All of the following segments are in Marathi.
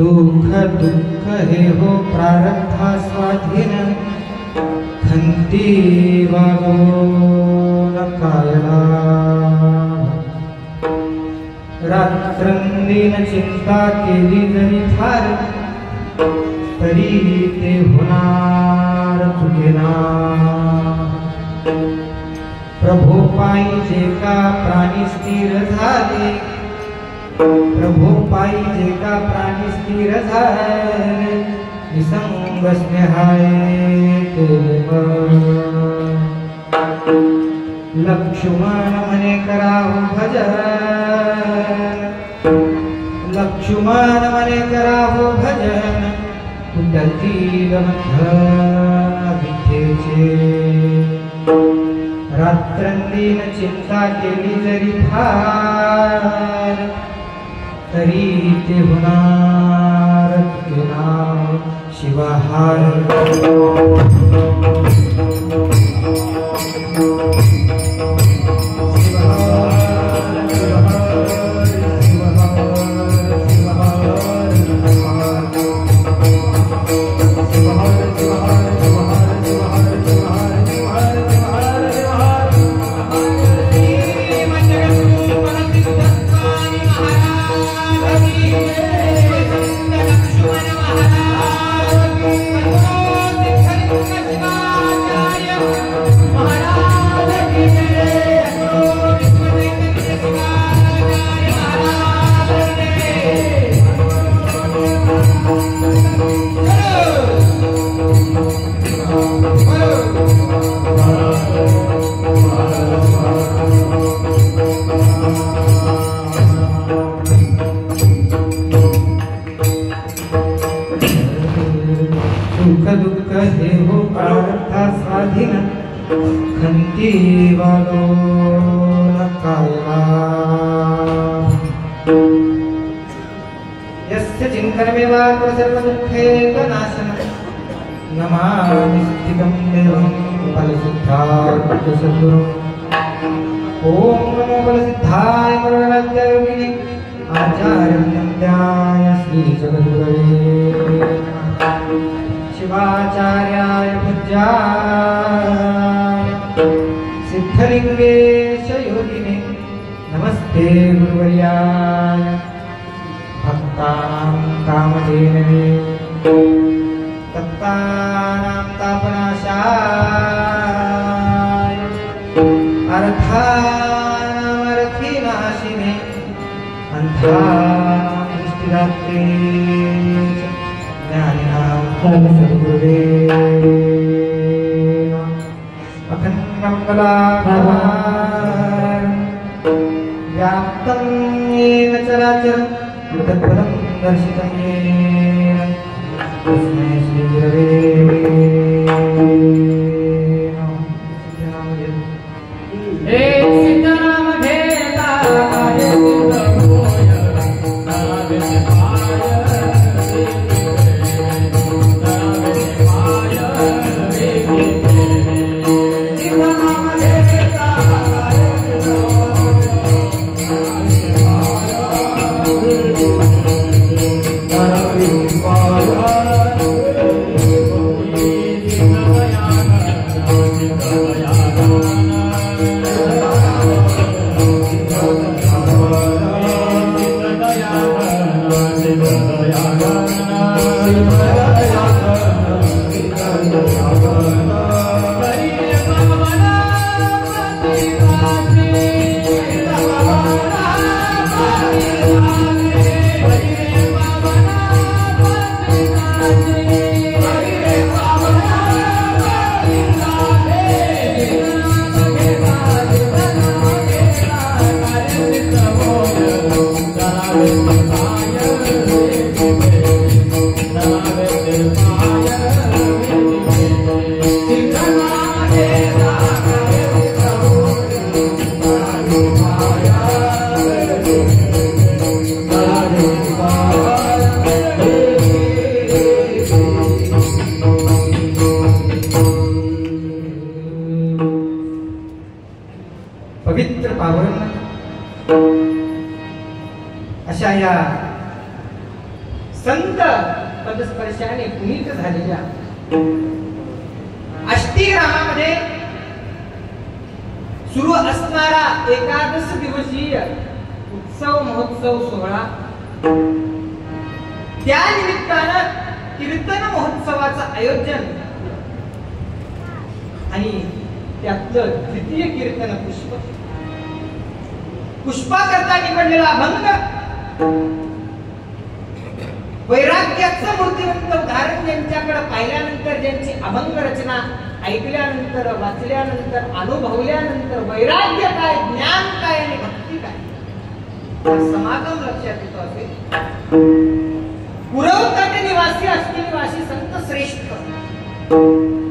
सुख दुःख हे हो प्रारब्धा स्वाधीन खंती वागो न कायला रात्रंदिन चिंता केली जरी फार तरी ते होणार चुकेना प्रभो पाहिजे का प्राणी स्थिर झाले प्रभो पाहिजे का प्राणी स्थिर झाले निसंग स्नेहाये केले लक्ष्मण मने करावं भजन लक्ष्मण मने करावं भजन कुटतील बंधन विठेचे रात्रंदिन चिंता केली जरी फार तरी ते होणार तुझे शिवाहार शिवाचार्याय पूज्याय सिद्धलिंगेश योगिने नमस्ते गुरुवर्याय भक्तानां कामधेनवे तप्तानां तापनाशाय अर्थानामर्थिनाशिने अंधानां दृष्टिदात्रे ज्ञानिनां सद्गुरुदेव अखण्डं कलाकारं व्याप्तं येन चराचरं तत्पदं दर्शितं येन तस्मै श्रीगुरवे संत पदस्पर्शाने पुनीत झालेल्या अष्टीग्रामामध्ये सुरू असणारा एकादश दिवसीय उत्सव महोत्सव सोहळा, त्या निमित्तानं कीर्तन महोत्सवाचं आयोजन आणि त्यातलं द्वितीय कीर्तन पुष्प, पुष्पाकरता निवडलेला अभंग, वैराग्याचं मूर्तिमंत उदाहरण ज्यांच्याकडे पाहिल्यानंतर, ज्यांची अभंग रचना ऐकल्यानंतर, वाचल्यानंतर, अनुभवल्यानंतर वैराग्य काय, ज्ञान काय आणि भक्ती काय समागम लक्षात येतो असेल. पुरवतट निवासी अष्टी निवासी संत श्रेष्ठ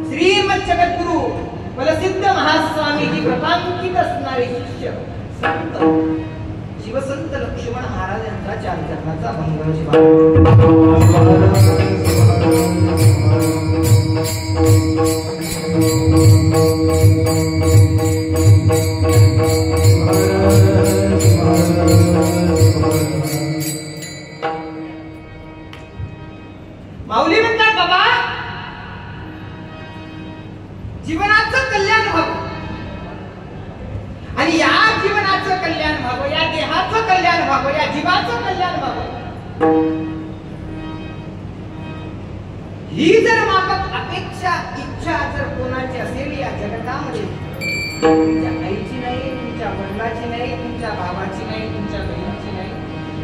श्रीमद जगद्गुरु बलसिद्ध महास्वामीजी कृपांकित असणारे शिष्य संत शिवसंत लक्ष्मण महाराज यांचा चार चरणाचा अभंग माऊली म्हणतात, बाबा जीवनाचं कल्याण व्हावं आणि या जीवनाचं कल्याण व्हावं, या देहाचं कल्याण व्हावं, या जीवाचं कल्याण व्हावं, ही जर माफक अपेक्षा इच्छा जर कोणाची असेल या जगतामध्ये, तुमच्या आईची नाही, तुमच्या वडिलाची नाही, तुमच्या भावाची नाही, तुमच्या बहिणीची नाही,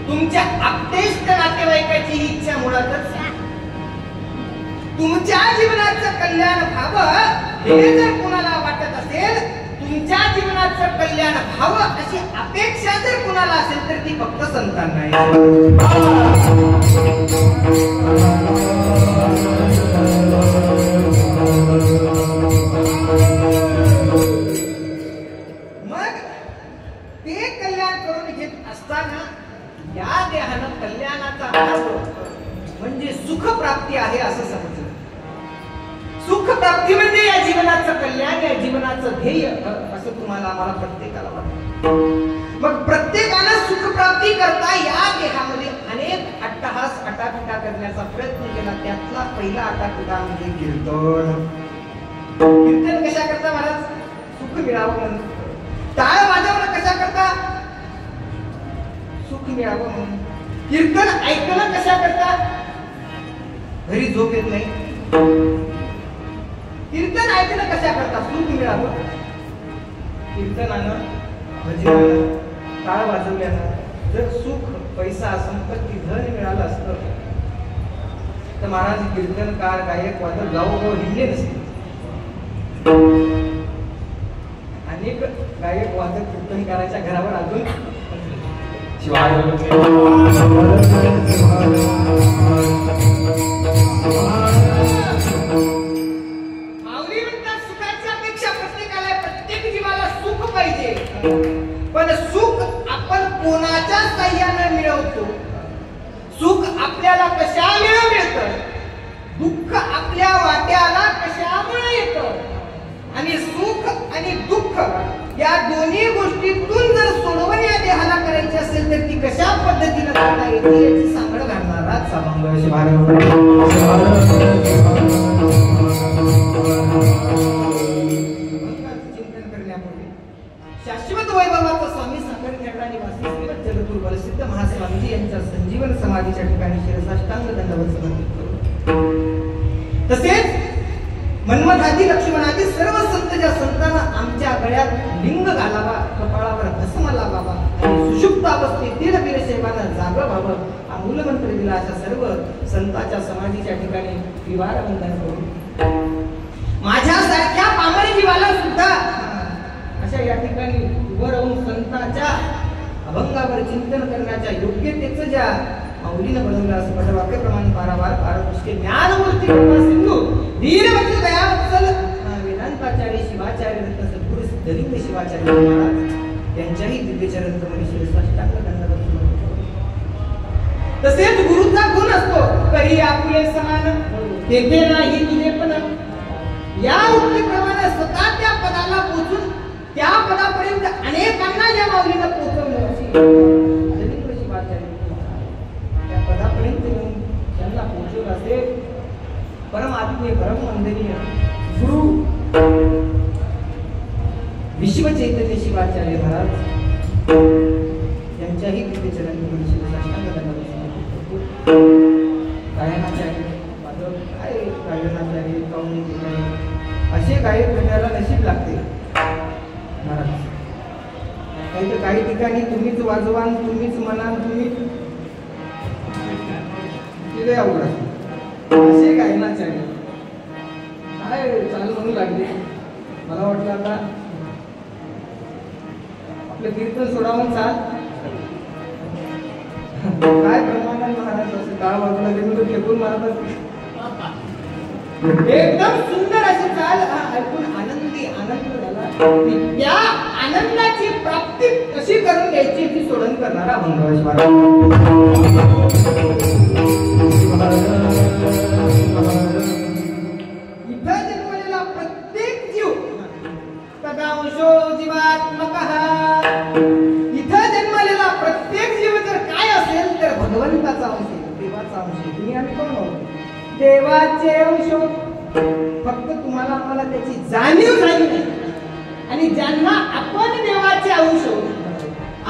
तुमच्या आप्तेष्ट नातेवाईकाची ही इच्छा मुळातच तुमच्या जीवनाचं कल्याण व्हावं हे जर कोणाला वाटत असेल, तुमच्या जीवनाचं कल्याण व्हावं अशी अपेक्षा जर कोणाला असेल तर ती फक्त संतांना आहे. मग ते कल्याण करून घेत असताना या देहानं कल्याणाचा मार्ग म्हणजे सुख प्राप्ती आहे असं समजलं. सुख प्राप्ती म्हणजे या जीवनाचं कल्याण, या जीवनाचं ध्येय असं तुम्हाला आम्हाला प्रत्येकाला वाटतं. मग प्रत्येकानं सुख प्राप्ती करता या देहामध्ये अनेक अट्टहास अटापिटा करण्याचा प्रयत्न केला. त्यातला पहिला अटापिटा म्हणजे कीर्तन. कीर्तन कशा करता महाराज? सुख मिळावं म्हणून. टाळ वाजवणं कशा करता? सुख मिळावं म्हणून. कीर्तन ऐकणं कशा करता? घरी झोप येत नाही. कीर्तन ऐकणं कशा करता? सुख मिळावं. कीर्तनानं, भजनानं, टाळ वाजवल्यानं जर सुख, पैसा, संपत्ती, धन मिळालं असतं तर महाराज कीर्तनकार, गायक, वादक गावोगाव हिंडले नसते. अनेक गायक वादक कीर्तनकाराच्या घरावर अजून माऊली म्हणतात, सुखाची अपेक्षा प्रत्येकाला, प्रत्येक जीवाला सुख पाहिजे, पण सुख आपण कोणाच्या साह्याने मिळवतो? सुख आपल्याला कशामुळे मिळतं? दुःख आपल्या वाट्याला कशामुळे येतं? आणि सुख आणि दुःख या दोन्ही गोष्टीतून जर सोडवण या देहाला करायची असेल तर ती कशा पद्धतीने करता येते याची सांगड घालणारा अभंग चिंतन करण्यापूर्वी शाश्वत वैभवाचा स्वामी साखरखेडा निवासी श्रीमद जगद्गुरु बलसिद्ध महास्वामीजी यांच्या संजीवन समाधीच्या ठिकाणी शिरसाष्टांग दंडवत समर्पित करू. तसेच मन्मथादी, लक्ष्मणादी सर्व संत ज्या संतांना आमच्या गळ्यात लिंग घालावा, कपाळावर भस्म लावावा आणि सुषुप्त अवस्थेतील वीरशैवानं जागं व्हावं हा मूलमंत्र दिला, अशा सर्व संतांच्या समाधीच्या ठिकाणी विवाह वंदन करू. माझ्यासारख्या पामरी जीवाला सुद्धा अशा या ठिकाणी उभं राहून संतांच्या अभंगावर चिंतन करण्याच्या योग्यतेचं ज्या माऊलीनं बनवलं असं माझ्या वाक्याप्रमाणे पारावार पारदृष्टी ज्ञानमूर्ती कृपा सिंधू दीनवंत दयावत्सल वेदांताचार्य शिवाचार्य रत्न सद्गुरु सिद्धलिंग शिवाचार्य महाराज यांच्याही दिव्यचरण कमली शिरसाष्टांग दंडवत समर्पित करू. तसेच गुरुचा गुण असतो, करी आपुले समान तेथे नाही तुझे पण. या उक्तीप्रमाणे स्वतः त्या पदाला पोचून त्या पदापर्यंत अनेकांना या माऊलीनं पोहोचवलं. शिवाचार्य त्या पदापर्यंत आपले परमवंदनीय गुरु विश्व चैतन्य शिवाचार्य महाराज यांच्याही कृपेचरणी गायनाचार्य गायनाचार्य असे गायक घड्याला नशीब लागते महाराज. काही ठिकाणी तुम्हीच वाजवान, तुम्हीच म्हणाल, तुम्हीच अवघड असे गायनाचार्य काय चालू म्हणू लागले. मला वाटलं आता आपलं कीर्तन सोडावून चाल काय प्रमाणात महाराज असं काळ बाजूला गेलो फेकून मारतात. एकदम सुंदर अशी चाल ऐकून आनंद झाला. या आनंदाची प्राप्ती कशी करून घ्यायची ती सोडून करणारा अभंगवाद. इथं जन्मलेला प्रत्येक जीव तदांशो जीवात्मकः. इथं जन्मलेला प्रत्येक जीव जर काय असेल तर भगवंताचा अंश, देवाचा अंश. तुम्ही आम्ही कोण आहोत? देवाचे अंश. फक्त तुम्हाला मला त्याची जाणीव झाली नाही. आणि ज्यांना आपण देवाचे अंश,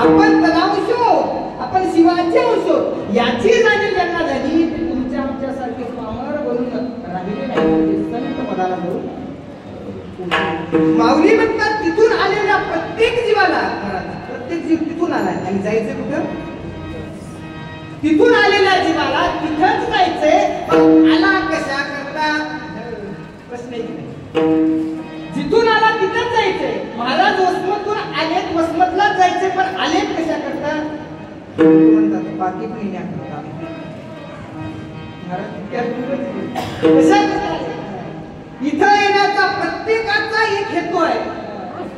आपण तदांश, आपण शिवाचे अंश याची जाणीव ज्यांना झाली ते तुमच्या आमच्यासारखे पामर बनून राहिले नाही. संत पदाला करून माऊली म्हणतात तिथून आलेल्या प्रत्येक जीवाला, प्रत्येक जीव तिथून आलाय आणि जायचं कुठं? तिथून आलेल्या जीवाला तिथंच जायचंय. आला कशा करता प्रश्न नाही. जिथून आला तिथंच जायचंय. महाराज वसमतून आलेत, वसमतलाच जायचंय, पण आलेत कशा करता? म्हणतात बाकी पण येण्याकरता. इथं येण्याचा प्रत्येकाचा एक हेतू आहे.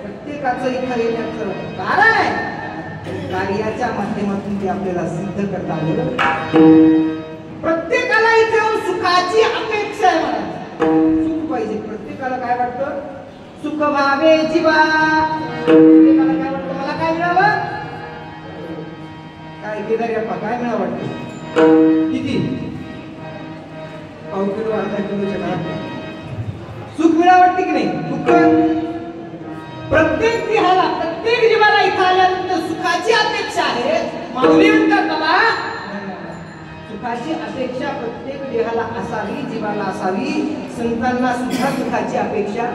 प्रत्येकाचं इथं येण्याचं कारण आहे. कार्याच्या माध्यमातून ते आपल्याला सिद्ध करता आलं. प्रत्येकाला इथे सुखाची अपेक्षा आहे. मला सुख पाहिजे. प्रत्येकाला काय वाटतं? सुख व्हावे जीवा. प्रत्येकाला काय वाटतं? मला काय मिळावं? काय केदारी अप्पा काय मिळावं वाटतं? किती? पाव किलो, अर्धा किलोच्या घरात सुख मिळावं वाटते की नाही? दुःख प्रत्येक देहाला, प्रत्येक जीवाला इथं आल्यानंतर सुखाची अपेक्षा आहे. माऊली म्हणतात बाबा सुखाची अपेक्षा प्रत्येक देहाला असावी, जीवाला असावी. संतांना सुद्धा सुखाची अपेक्षा.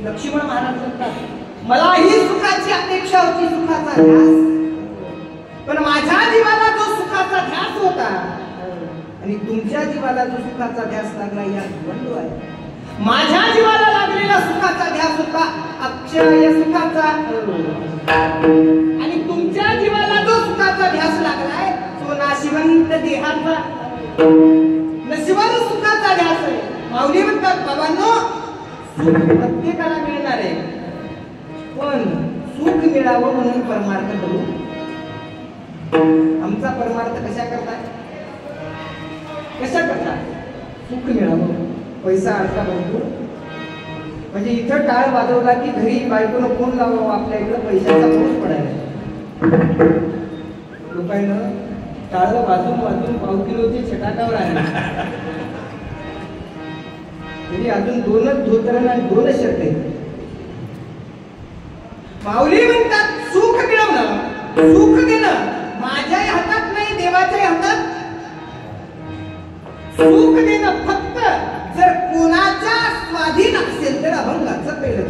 लक्ष्मण महाराज म्हणतात मलाही सुखाची अपेक्षा होती, सुखाचा ध्यास. पण माझ्या जीवाला जो सुखाचा ध्यास होता आणि तुमच्या जीवाला जो सुखाचा ध्यास लागला या द्वंद्व आहे. माझ्या जीवाला लागलेला सुखाचा ध्यास होता अक्षय सुखाचा आणि तुमच्या जीवाला जो सुखाचा ध्यास लागलाय तो नाशिवंत देहाचा, नशिवंत सुखाचा ध्यास आहे. माऊली म्हणतात बाबांनो प्रत्येकाला मिळणार आहे, पण सुख मिळावं म्हणून परमार्थ करू. आमचा परमार्थ कशा करता? सुख मिळावं, पैसा अडका भरपूर. म्हणजे इथं टाळ वाजवला की घरी बायकोनं फोन लावावं आपल्या इकडं पैशाचा पाऊस पडायला. लोकांना टाळ वाजून वाजून पाव किलोचे छटाकावर आहे. तरी अजून 2च धोतरण आणि 2च शर्ट आहेत. माऊली म्हणतात सुख मिळवणं, सुख देणं माझ्याही हातात नाही, देवाच्याही हातात. सुख देणं फक्त जर कोणाच्या स्वाधीन असेल तर अभंगाचं पहिलं.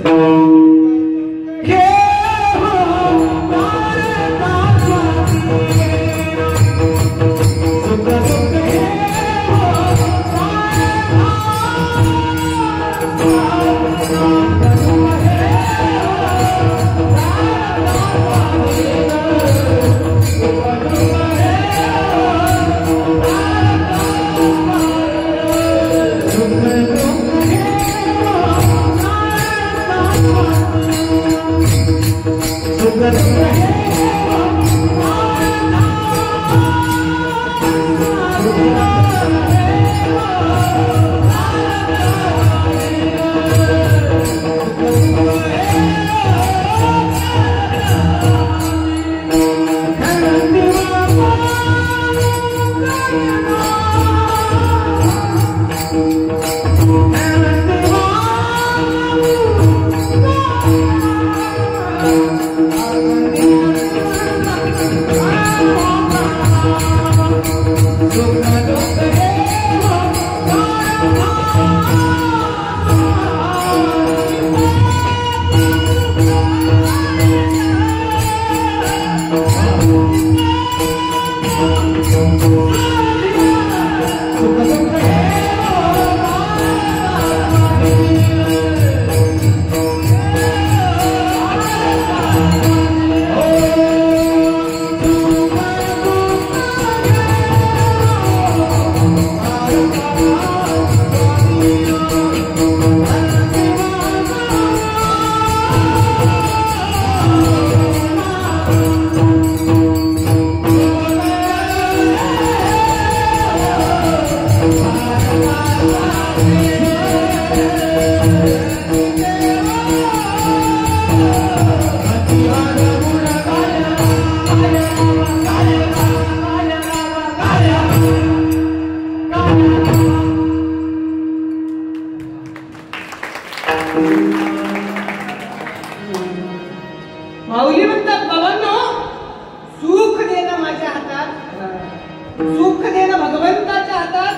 सुख माऊली म्हणतात बाबांनो, सुख देणं माझ्या हातात, सुख देणं भगवंताच्या हातात,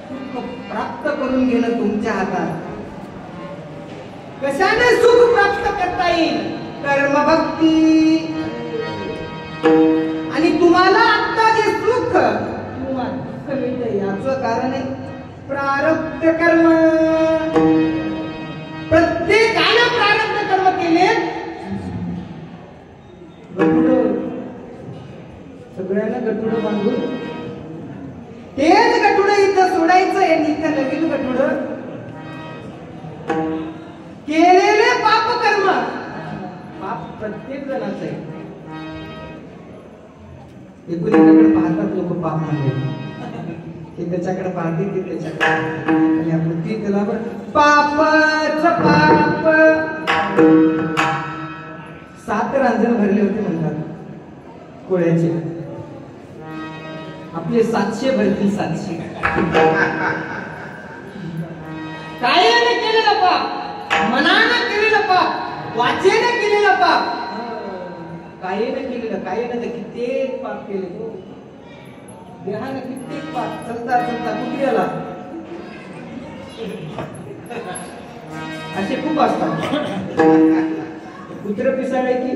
सुख प्राप्त करून घेणं तुमच्या हातात. कशाने सुख प्राप्त करता येईल? कर्मभक्ती. आणि तुम्हाला आता जे सुख मिळतं याचं कारण आहे प्रारब्ध कर्म. प्रत्येकाने प्रारब्ध कर्म केले. सगळ्यांना गटुड बांधून तेच गटुड इथं सोडायचं आहे. इथं नवीन गटुड केलेले पाप कर्म. पाप प्रत्येक जणाचं आहे. एकुणीकडे पाहतात लोक पाप म्हणजे ते त्याच्याकडे पाहते, ते त्याच्याकडे आणि आपण ती त्याला पापच पाप. 7 रांजण भरले होते म्हणतात कोळ्याचे. आपले 700 भरतील 700. कायाने केलेलं पाप, मनानं केलेलं पाप, वाचेने केलेलं पाप. कायेने केलेलं, कायेने तर कित्येक पाप केले. देहाने कित्येक पाप. चलता चलता कुठे आला असे खूप असतात. कुत्र पिसाळायची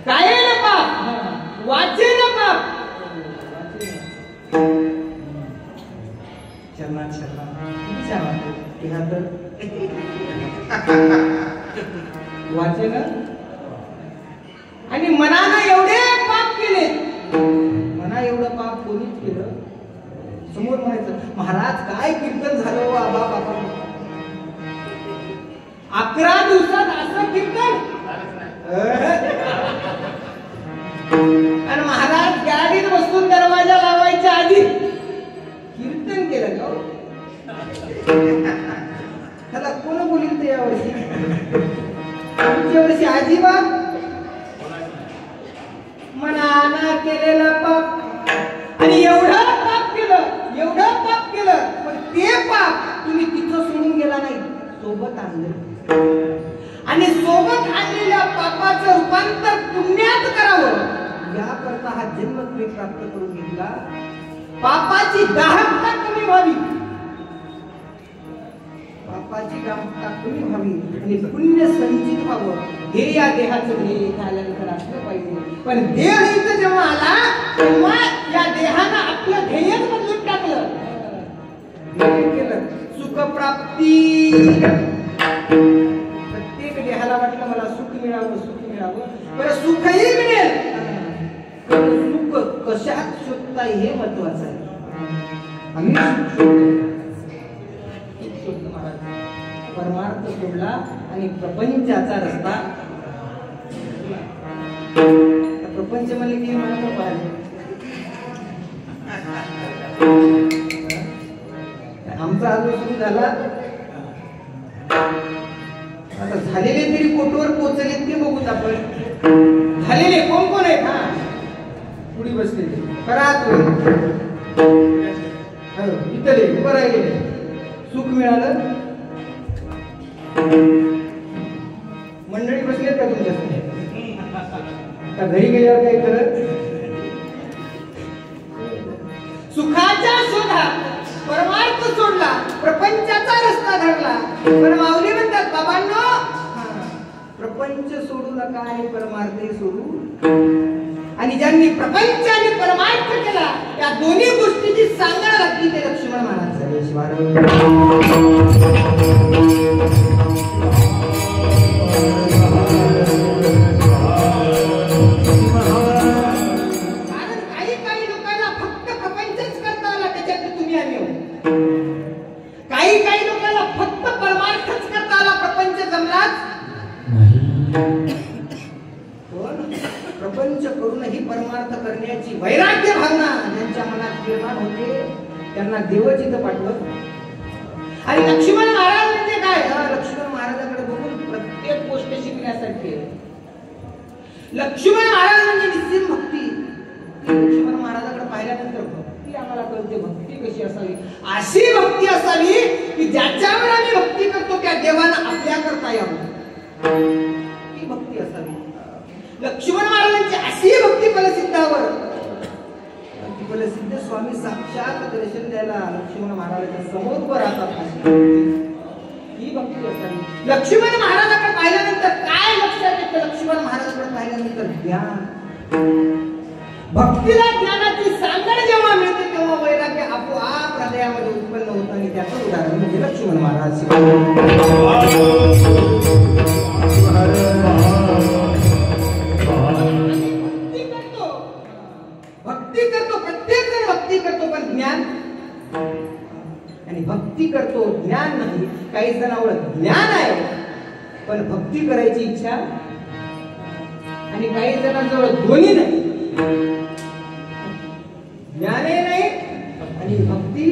कायेने पाप, वाचेने पाप. चलना चलना वाचेन आणि मनानं एवढे पाप केले. मना एवढं पाप कोणीच केलं. समोर म्हणायचं महाराज काय कीर्तन झालं आबा बाबा. 11 दिवसात असं कीर्तन. आणि महाराज गाडीत बसून दरवाजा लावायच्या आधी कीर्तन केलं का? त्याला कोण बोलील ते यावर्षी? पुढच्या वर्षी अजिबात. मनानं केलेलं पाप आणि एवढं पाप केलं, एवढं पाप केलं, पण ते पाप तुम्ही तिथं सोडून गेला नाही, सोबत आणलं. आणि सोबत आणलेल्या पापाचं रूपांतर पुण्यात करावं याकरता हा जन्म तुम्ही प्राप्त करून घेतला. पापाची दाहकता कमी व्हावी, पापाची दाहकता कमी व्हावी आणि पुण्य संचित व्हावं हे या देहाचं ध्येय आल्यानंतर असलं पाहिजे. पण देह इथं जेव्हा आला तेव्हा या देहानं आपलं ध्येयच बदलून टाकलं. केलं सुखप्राप्ती. प्रत्येक देहाला वाटलं मला सुख मिळावं, सुख मिळावं. बरं सुखही मिळेल, सुख कशात शोधता हे महत्वाचं आहे. आम्ही परमार्थ सोडला आणि प्रपंचाचा रस्ता. प्रपंच म्हणजे की मला पाहिजे. आमचा आज सुरू झाला. आता झालेले तरी कोटवर पोहोचले ते बघूत आपण. झालेले कोण कोण आहेत? हा पुढे बसलेले खरात इथले उभं राहिलेले. सुख मिळालं. मंडळी बसलेत का तुमच्या? का घरी गेल्यावर काय करत सुखाच्या शोधात परमार्थ सोडला, प्रपंचाचा रस्ता धरला. पण माऊली म्हणतात बाबांनो, प्रपंच सोडू नका आणि परमार्थही सोडू. आणि ज्यांनी प्रपंच आणि परमार्थ केला या दोन्ही गोष्टीची सांगणं लागली ते लक्ष्मण महाराज झाले. कारण काही लोकांना फक्त प्रपंचच करता आला, त्याच्यात तुम्ही आम्ही आहोत. काही लोकांना फक्त परमार्थच करता आला, प्रपंच जमलाच प्रपंच करूनही परमार्थ करण्याची वैराग्य भावना ज्यांच्या मनात निर्माण होते त्यांना देवच इथं पाठवत. आणि लक्ष्मण महाराज म्हणजे काय? लक्ष्मण महाराजांकडे बघून प्रत्येक गोष्ट शिकण्यासाठी. लक्ष्मण महाराज म्हणजे निश्चित भक्ती. लक्ष्मण महाराजांकडे पाहिल्यानंतर भक्ती आम्हाला कळते. भक्ती कशी असावी? अशी भक्ती असावी की ज्याच्यावर आम्ही भक्ती करतो त्या देवाला आपल्या करता यावं, ही भक्ती असावी. लक्ष्मण महाराजांची अशी भक्ती फलसिद्धावर, फलसिद्ध स्वामी साक्षात दर्शन द्यायला लक्ष्मण महाराजांच्या समोर उभं राहतात. ही भक्ती असावी. लक्ष्मण महाराजांकडे पाहिल्यानंतर काय लक्षात येतं? लक्ष्मण महाराजांकडे पाहिल्यानंतर ज्ञान. भक्तीला ज्ञानाची सांगड जेव्हा मिळते तेव्हा वैराग्य आपोआप हृदयामध्ये उत्पन्न होतं. आणि त्याचं उदाहरण म्हणजे लक्ष्मण महाराज. भक्ती करतो प्रत्येक जण भक्ती करतो, पण ज्ञान आणि भक्ती करतो ज्ञान नाही. काही जणांवर ज्ञान आहे पण भक्ती करायची इच्छा, आणि काही जणांजवळ दोन्ही नाही, ज्ञानही नाही आणि भक्ती.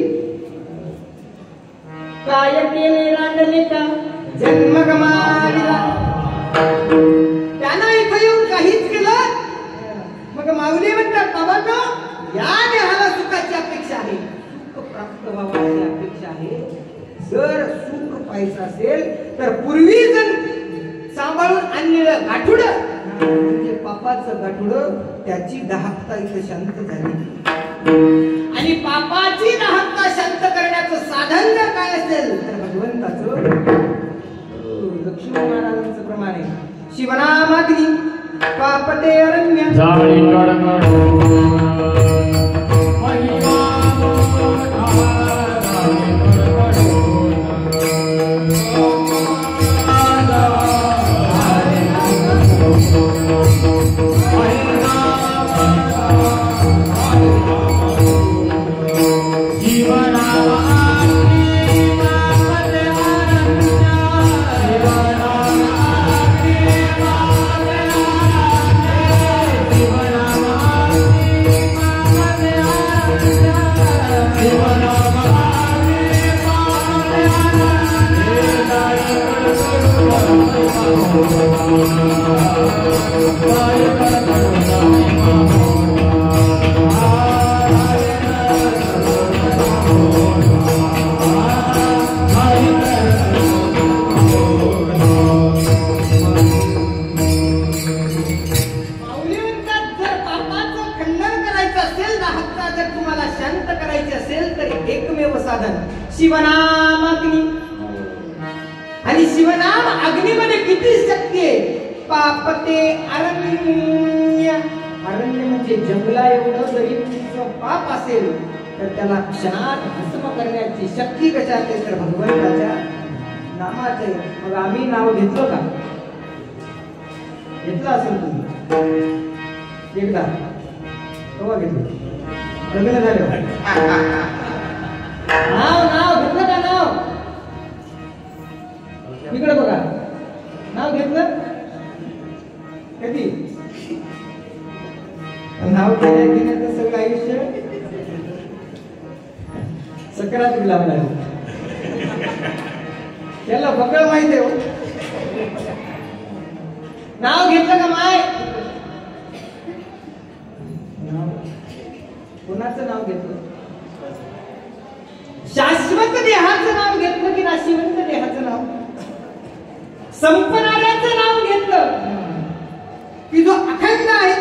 काय केले रांडले का जन्म गमाविला, त्यानं इथं येऊन काहीच केलं. मग माऊली म्हणतात बाबांनो, या देहाला सुखाची अपेक्षा आहे, सुख प्राप्त व्हावयाची अपेक्षा आहे. जर सुख पाहायचं असेल तर पूर्वी जण सांभाळून आणलेलं गाठुड म्हणजे पापाचं गाठुड, त्याची दाहकता इथं शांत झाली. आणि पापाची दाहकता शांत करण्याचं साधन जर काय असेल तर भगवंताचं, लक्ष्मण महाराजांचं प्रमाण आहे. शिवनामाग्नी पापते अरण्य शिवनामाग्नी. आणि शिवनाम अग्नीमध्ये किती शक्ती आहे? पापते अरण्य. अरण्य म्हणजे जंगला एवढं जरी तुमचं पाप असेल तर त्याला क्षणात भस्म करण्याची शक्ती कशात आहे? तर भगवंताच्या नामाचे. मग आम्ही नाव घेतलं का? घेतलं असेल तुम्ही एकदा, केव्हा घेतलं? लग्न झालं नाव घेतलं का? नाव इकडे बघा, नाव घेतलं कधी? नाव घेण्याचं सगळं आयुष्य सकरात लावला. त्याला बकळ माहिती आहे. नाव घेतलं का माय? कोणाचं नाव घेतलं? शाश्वत देहाचं नाव घेतलं की नाशिवंत देहाचं नाव? संपणाऱ्याचं नाव घेतलं की जो अखंड आहे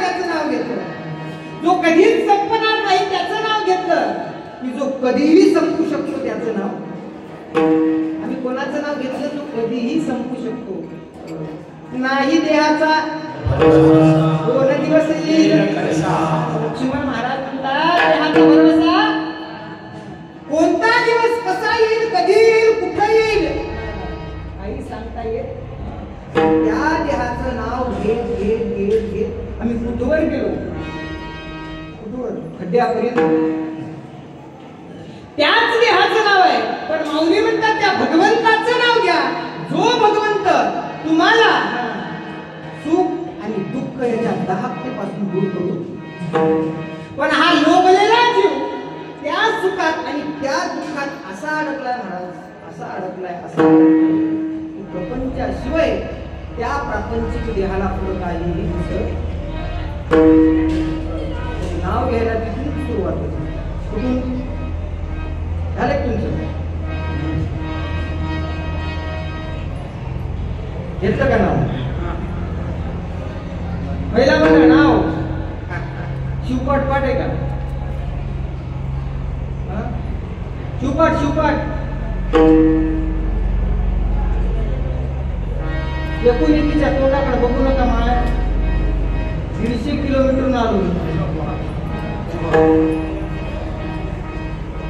कधीही संपू शकतो त्याचं नाव. आम्ही कोणाचं नाव घेतलं तो कधीही संपू शकतो. नाही देहाचा 2 दिवस येईल. लक्ष्मण महाराज म्हणतात देहाचा भरवसा कोणता दिवस कसा येईल, कधी येईल, कुठं येईल काही सांगता येत. त्या देहाचं नाव घेत घेत घेत घेत आम्ही कुठवर गेलो, कुठवर खड्ड्यापर्यंत. त्याच देहाचं नाव आहे, पण माऊली म्हणतात त्या भगवंताचं नाव घ्या, जो भगवंत तुम्हाला सुख आणि दुःख याच्या दाहकतेपासून दूर करू. पण हा लोभलेला जीव त्या सुखात आणि त्या दुःखात असा अडकलाय महाराज, असा अडकलाय, असा प्रपंचाशिवाय त्या प्रापंचिक देहाला पुढे काहीही दिसत. नाव घ्यायला तिथून सुरुवात होती. कुठून झालं तुमचं घेतलं का नाव? पहिला म्हणलं नाव शिवपाट पाठ आहे का? शिवपाट शिवपाट 19च्या तोंडाकडे बघू नका. मला 150 किलोमीटर आलो.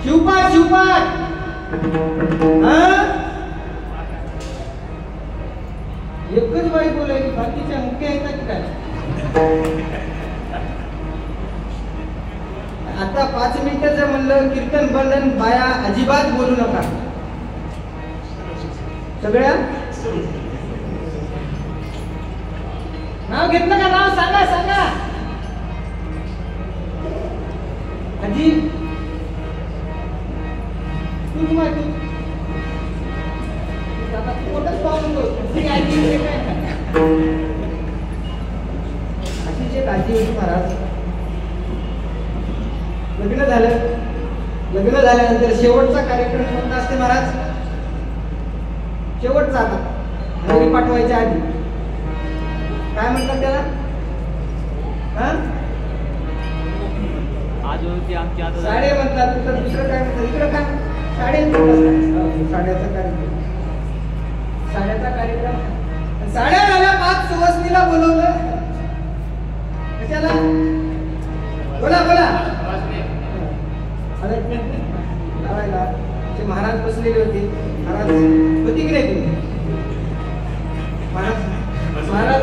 शिवपाट शिवपाट एकच बाई बोलायची, बाकीच्या मुख्य आहेत की काय? आता 5 मिनिटाचं म्हणलं कीर्तन बंधन, बाया अजिबात बोलू नका. सगळ्या नाव घेतलं का? नाव सांगा सांगा. आजी तू तू आता पोटच पाहून अशीच एक आजी होती महाराज. लग्न झालं. लग्न झाल्यानंतर शेवटचा कार्यक्रम कोणता असते महाराज? शेवटचा आता घरी पाठवायच्या आधी काय म्हणतात त्याला? साडे म्हणतात. तर दुसरं काय म्हणतात? इकडं काय साडे म्हणतात. साड्याचा कार्यक्रम. साड्याचा कार्यक्रम. साड्या झाल्या. 5 सुवासिनीला बोलवलं. कशाला? बोला बोला. लावायला ते महाराज बसलेले होते. महाराज होती की नाही तुम्ही? महाराज महाराज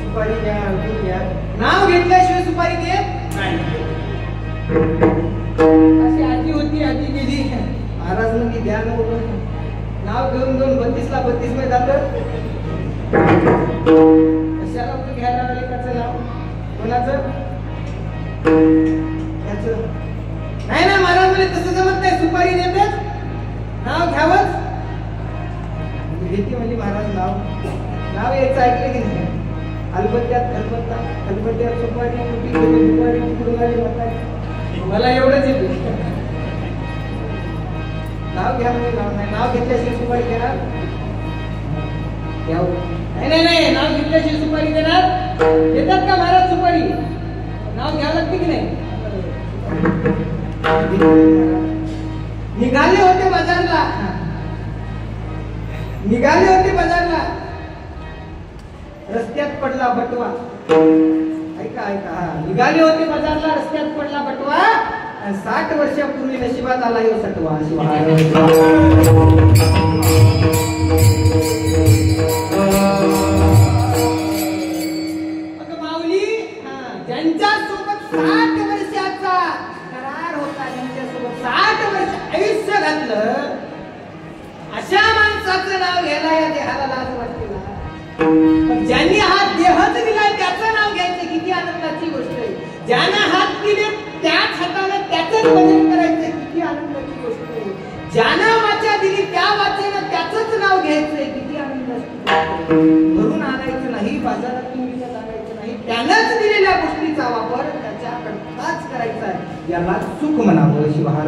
सुपारी घ्या, अडकून घ्या. नाव घेतल्याशिवाय सुपारी देत नाही. अशी आजी होती. आजी गेली. महाराज म्हणजे द्या नाव घेऊन घेऊन 32ला 32 मध्ये जातं. कशाला तू घ्यायला लागले त्याचं नाव? कोणाचं? त्याचं नाही ना. महाराज म्हणजे तसं जमत नाही. सुपारी देतात, नाव घ्यावंच. घेते म्हणजे महाराज नाव नाव यायचं ऐकलं की नाही? अलबत्त्यात खलबत्ता, खलबत्त्यात सुपारी, कुठे सुपारी, कुडणारी म्हातारी. मला एवढंच येते. नाव घ्या म्हणजे नाव नाही. नाव घेतल्याशिवाय सुपारी देणार? नाही नाही नाही. नाव घेतल्याशिवाय सुपारी देणार? देतात का महाराज सुपारी? नाव घ्यावं लागते की नाही? निघाले होते बाजारला. निघाले होते बाजारला. रस्त्यात पडला बटवा. ऐका ऐका. निघाले होते बाजारला. रस्त्यात पडला बटवा. 60 वर्षापूर्वी नशिबात आला यो सटवा. माऊली ज्यांच्या सोबत 60 वर्षाचा करार होता, ज्यांच्यासोबत 60 वर्ष आयुष्य घातलं, अशा माणसाचं नाव घ्यायला या देहाला लाज वाटते ना. पण ज्यांनी हा देहच दिला त्याचं नाव घ्यायचं किती आनंदाची गोष्ट आहे. ज्यानं हात दिले त्याच हाताने त्याचंच भजन करायचं किती आनंदाची गोष्ट आहे. ज्यानं वाचा दिली त्या वाचेनं त्याचंच नाव घ्यायचंय किती आनंदाची गोष्ट आहे. भरून आणायचं नाही, बाजारातून विकत आणायचं नाही. त्यानंच दिलेल्या गोष्टीचा वापर त्याच्याकरताच करायचा आहे. याला सुख म्हणावं. शिवहार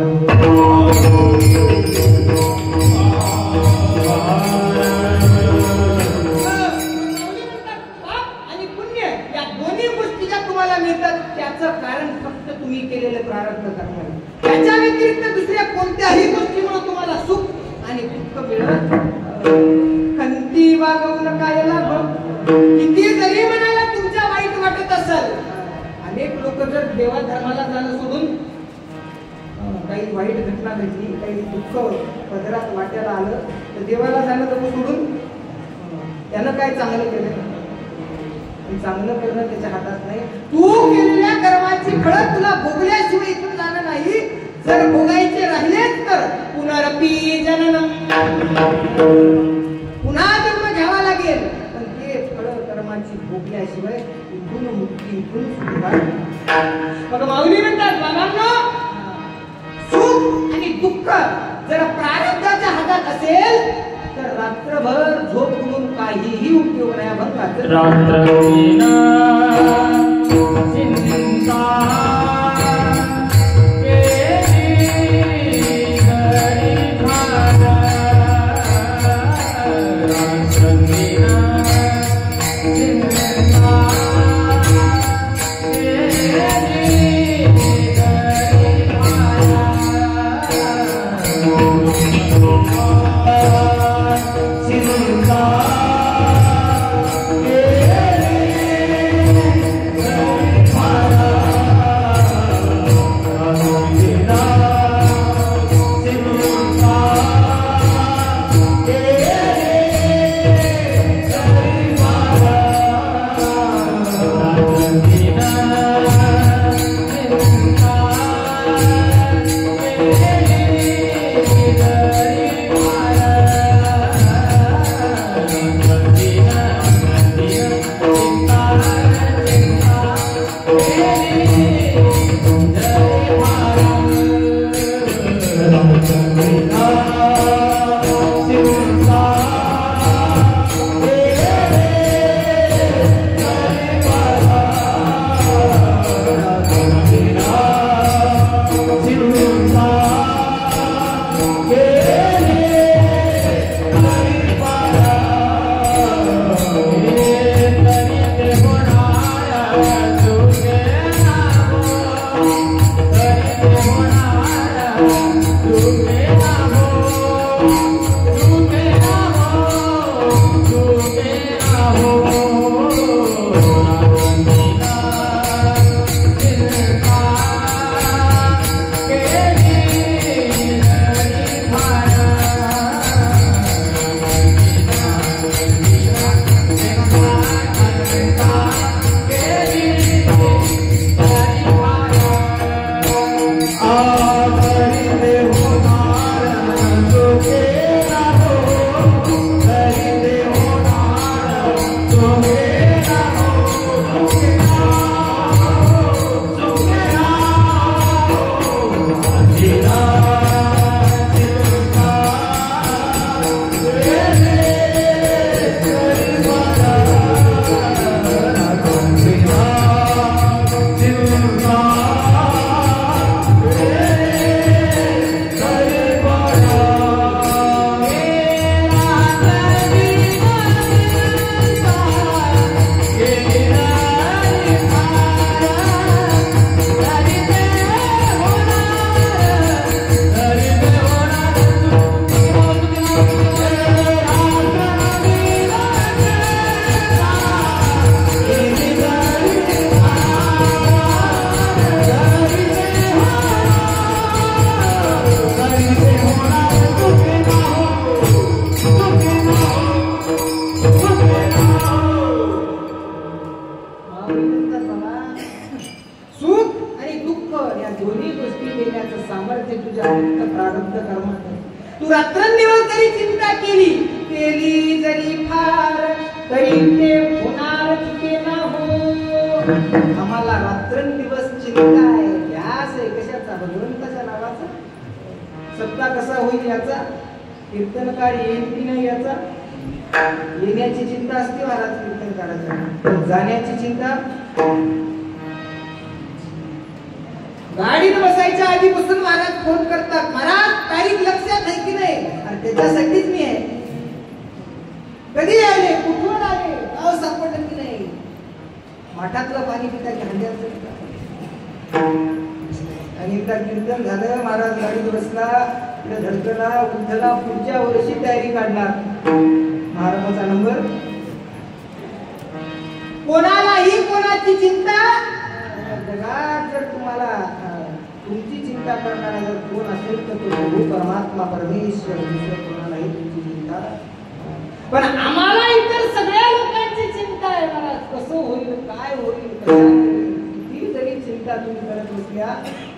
आणि पुण्य या दोन्ही गोष्टीच्या तुम्हाला मिळतात त्याचं कारण फक्त तुम्ही केलेले प्रारब्ध कर्म आहे. त्याच्या व्यतिरिक्त दुसऱ्या कोणत्याही गोष्टीमुळे तुम्हाला सुख आणि दुःख मिळत खंती वागवू नका याला किती जरी म्हणाला तुमच्या वाईट वाटत असेल. अनेक लोक जर देवा धर्माला जाणं सोडून काही वाईट घटना घडली, काही दुःख पदरात वाट्याला आलं तर देवाला जाणं नको सोडून त्यानं काय चांगलं केलं. चांगलं करणं त्याच्या हातात नाही. तू केलेल्या कर्माची फळं तुला भोगल्याशिवाय इथून जाणं नाही. जर भोगायचे राहिलेच तर पुनरपी जननम, पुन्हा जन्म घ्यावा लागेल. पण ते फळं कर्माची भोगल्याशिवाय इथून मुक्ती, इथून सुटका. मग माऊली म्हणतात बाबांनो, सुख आणि दुःख जर प्रारब्धाच्या हातात असेल तर रात्रभर झोप म्हणून काहीही उपयोग नाही. भंगाचं रात्र तू रात्रंदिवस जरी चिंता केली जरी फार तरी ते होणार ना हो. आम्हाला रात्रंदिवस चिंता आहे, ध्यास आहे. कशाचा? भगवंताच्या नावाचा. सत्ता कसा होईल याचा, कीर्तनकार येईल की नाही याचा. येण्याची चिंता असते महाराज कीर्तनकाराच्या, जाण्याची चिंता. गाडीत बसायच्या आधीपासून महाराज फोन करतात, महाराज तारीख लक्षात आहे की नाही. आणि त्याच्यासाठीच मी आहे. कधी आले, कुठून आले, गाव सापडलं की नाही. माठातलं पाणी पिता की हंड्यातलं पिता? आणि एकदा कीर्तन झालं, महाराज गाडीत बसला, इकडे धडकला, उठला, पुढच्या वर्षी तयारी काढणार महाराजाचा नंबर. कोणालाही कोणाची चिंता जगात जर तुम्हाला तुमची चिंता करणारा जर कोण असेल तर तो प्रभू परमात्मा परमेश्वर, दुसरं कोणालाही तुमची चिंता. पण आम्हाला इतर सगळ्या लोकांची चिंता आहे महाराज. कसं होईल, काय होईल, किती जरी चिंता तुम्ही करत असल्या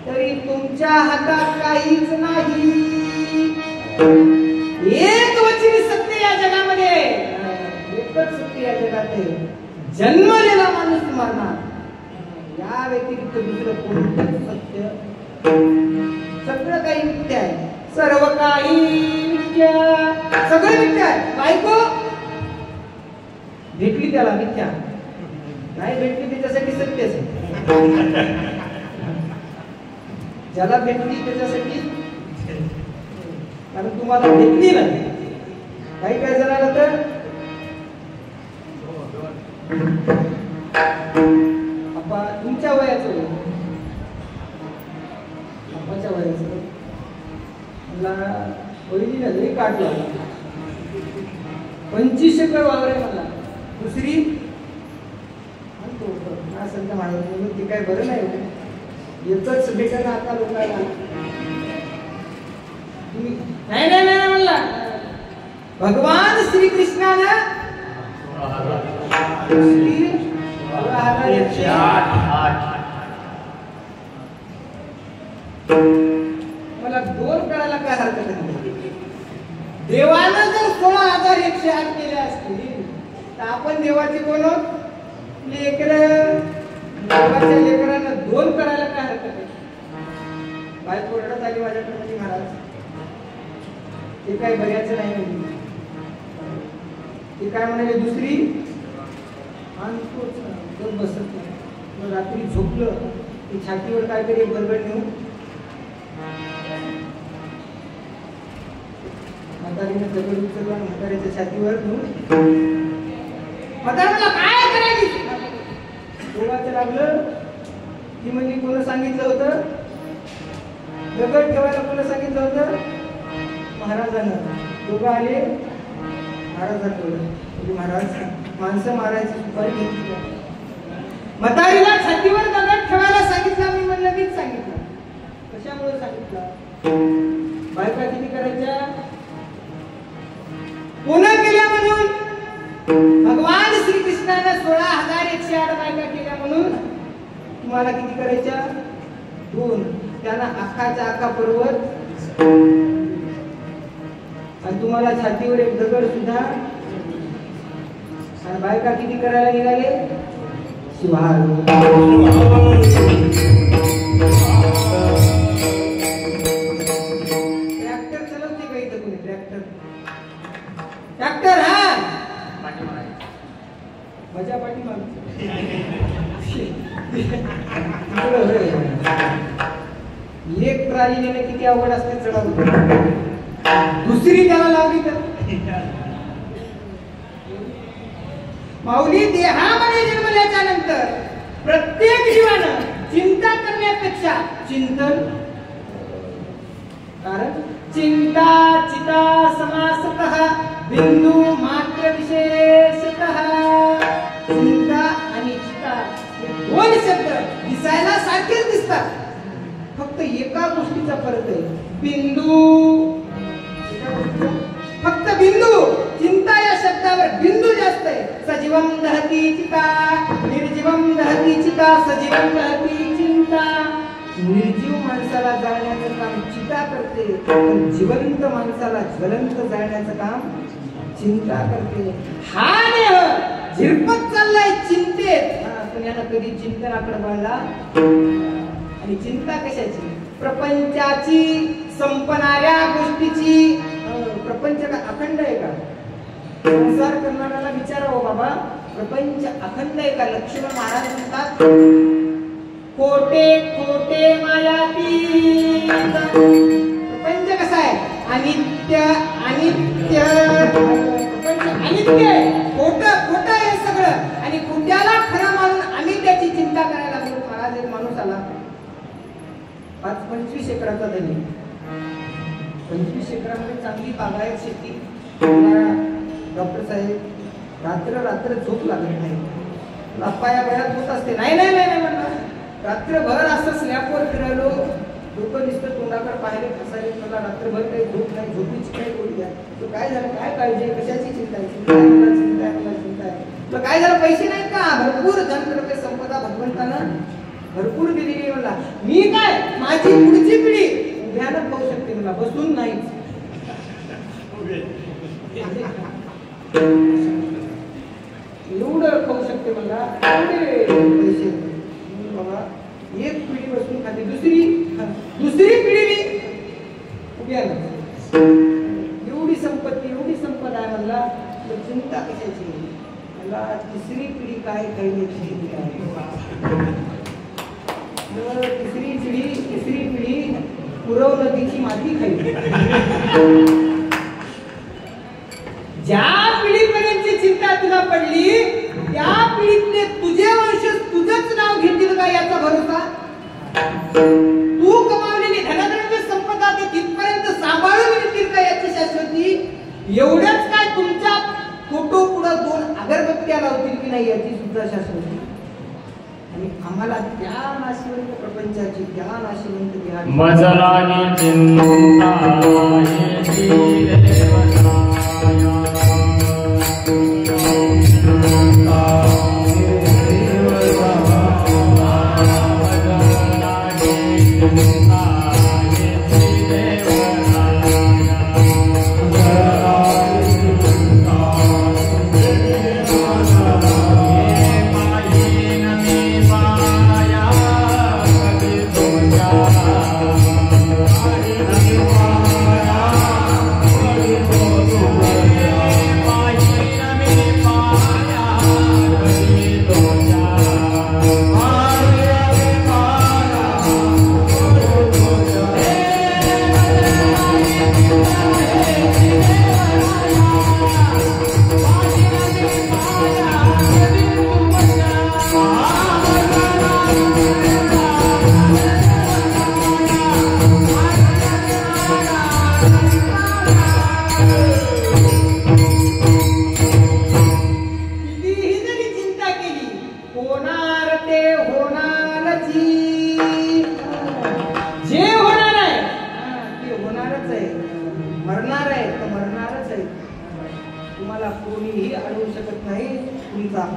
तरी तुमच्या हातात काहीच नाही. एक वचनी सत्य या जगामध्ये, एकच सत्य या जगात आहे, जन्मलेला माणूस मरणार, या व्यतिरिक्त दुसरं कोणतंच सत्य. सगळं काही मिथ्या आहे, सर्व काही मिथ्या, सगळं मिथ्या आहे. बायको भेटली त्याला मिथ्या, नाही भेटली त्याच्यासाठी सत्यच आहे. ज्याला भेटली त्याच्यासाठी, कारण तुम्हाला भेटली नाही. काही काय जणाला तर आपा तुमच्या वयाचं, आपाच्या वयाचं मला पहिली ना लई काढला, 25 एकर वावर आहे मला. दुसरी संत महाराज ते काय बरं नाही, एकच भेटणं आता लोकांना. नाही नाही नाही म्हणला, भगवान श्रीकृष्णानं मला 2 करायला काय हरकत नाही. देवानं जर 16,108 केले असतील तर आपण देवाची कोण लेकर, देवाच्या लेकरांना 2 करायला काय हरकत आहे. बायको रडत आली माझ्याकडे, म्हणजे महाराज ते काय बऱ्याच नाही म्हणजे. ते काय म्हणाले, दुसरी बसत नाही. रात्री झोपलं की छातीवर काहीतरी बरबड नेऊन म्हातारीने दगड उचलला, म्हातारीच्या छातीवर नेऊन म्हातारीला काय करायची दोघांचं लागलं. ती म्हणजे कोण सांगितलं होतं दगड ठेवायला, कोण सांगितलं होतं? महाराजांना. दोघं आले महाराजांकडे, म्हणजे महाराज माणसं मारायची सुपारी घेतली. म्हातारीला छातीवर दगड ठेवायला सांगितलं. मी म्हणलं मीच सांगितलं. कशामुळे सांगितलं? बायका किती करायच्या? पुन्हा केल्या म्हणून. भगवान श्रीकृष्णानं 16,108 बायका केल्या म्हणून तुम्हाला किती करायच्या? 2. त्यांना आखाच्या आखा पर्वत, आणि तुम्हाला छातीवर एक दगड सुद्धा. आणि बायका किती करायला निघाले? शिवार. ट्रॅक्टर चालवते का इथं कोणी? ट्रॅक्टर ट्रॅक्टर हा मजा पाठी एक ट्राली नेणे किती अवघड असते चढावं. दुसरी त्याला लावली तर माऊली. देहामध्ये जन्मल्याच्या नंतर प्रत्येक जीवानं चिंता करण्यापेक्षा चिंतन, कारण चिंता चिता समासतः बिंदू मात्र विशेषतः. चिंता आणि चिता हे 2 शब्द दिसायला सारखेच दिसतात, फक्त एका गोष्टीचा फरक आहे. बिंदू, फक्त बिंदू. चिंता या शब्दावर बिंदू जास्त आहे. सजीवम दहती चिता, निर्जीवम दहती चिता, सजीवम दहती चिंता. निर्जीव माणसाला जाळण्याचं काम चिंता करते, पण जिवंत माणसाला ज्वलंत जाळण्याचं काम चिंता करते. हा देह झिरपत चाललाय चिंतेत, पण यानं कधी चिंतनाकडे वळला. आणि चिंता कशाची? प्रपंचाची, संपणाऱ्या गोष्टीची. प्रपंच का अखंड आहे का? संसार करणाऱ्याला विचारावं, बाबा प्रपंच अखंड आहे का? लक्ष्मण महाराज म्हणतात, खोटे खोटे मायातीत. प्रपंच कसा आहे? अनित्य अनित्य. प्रपंच अनित्य आहे, खोटं खोटं आहे सगळं, आणि खोट्याला खरं मानून आम्ही 25 एकराचा धनी. 25 एकरामध्ये चांगली बागायत शेती. डॉक्टर साहेब रात्र झोप लागत नाही. लपाया वेळात होत असते. नाही नाही नाही म्हणणार. रात्रभर असं स्लॅपवर फिरायलो. डोकं नुसतं तोंडाकडे पाहिले फसायले. मला रात्रभर काही झोप नाही. झोपीची काय गोळी द्या. तो काय झालं, काय काळजी, कशाची चिंता आहे? चिंता आहे. तुला काय झालं, पैसे नाहीत का? भरपूर धन संपदा भगवंतानं भरपूर दिलेली. मला मी काय, माझी पुढची पिढी उभ्यानं खाऊ शकते. मला बसून नाहीच. एवढं खाऊ शकते मला. एवढे पैसे बाबा. एक पिढी बसून खाते, दुसरी पिढी उभ्यानं. एवढी संपदा आहे मला. चिंता कशाची? मला तिसरी पिढी काय खायची? तिसरी पिढी पुरव नदीची माती खायची. ज्या पिढीपर्यंतची चिंता तुला पडली त्या पिढीतले तुझे वंश तुझंच नाव घेतील का याचा भरोसा? तू कमावलेली धनाधनाची संपदा ते तिथपर्यंत सांभाळून येतील का याची शाश्वती? एवढंच काय तुमच्या फोटो पुढे 2 अगरबत्त्या लावतील की नाही याची सुद्धा शाश्वती. आणि आम्हाला त्या नाशिवंत प्रपंचाची, त्या नाशिवंत देहाची मजलानी चिंता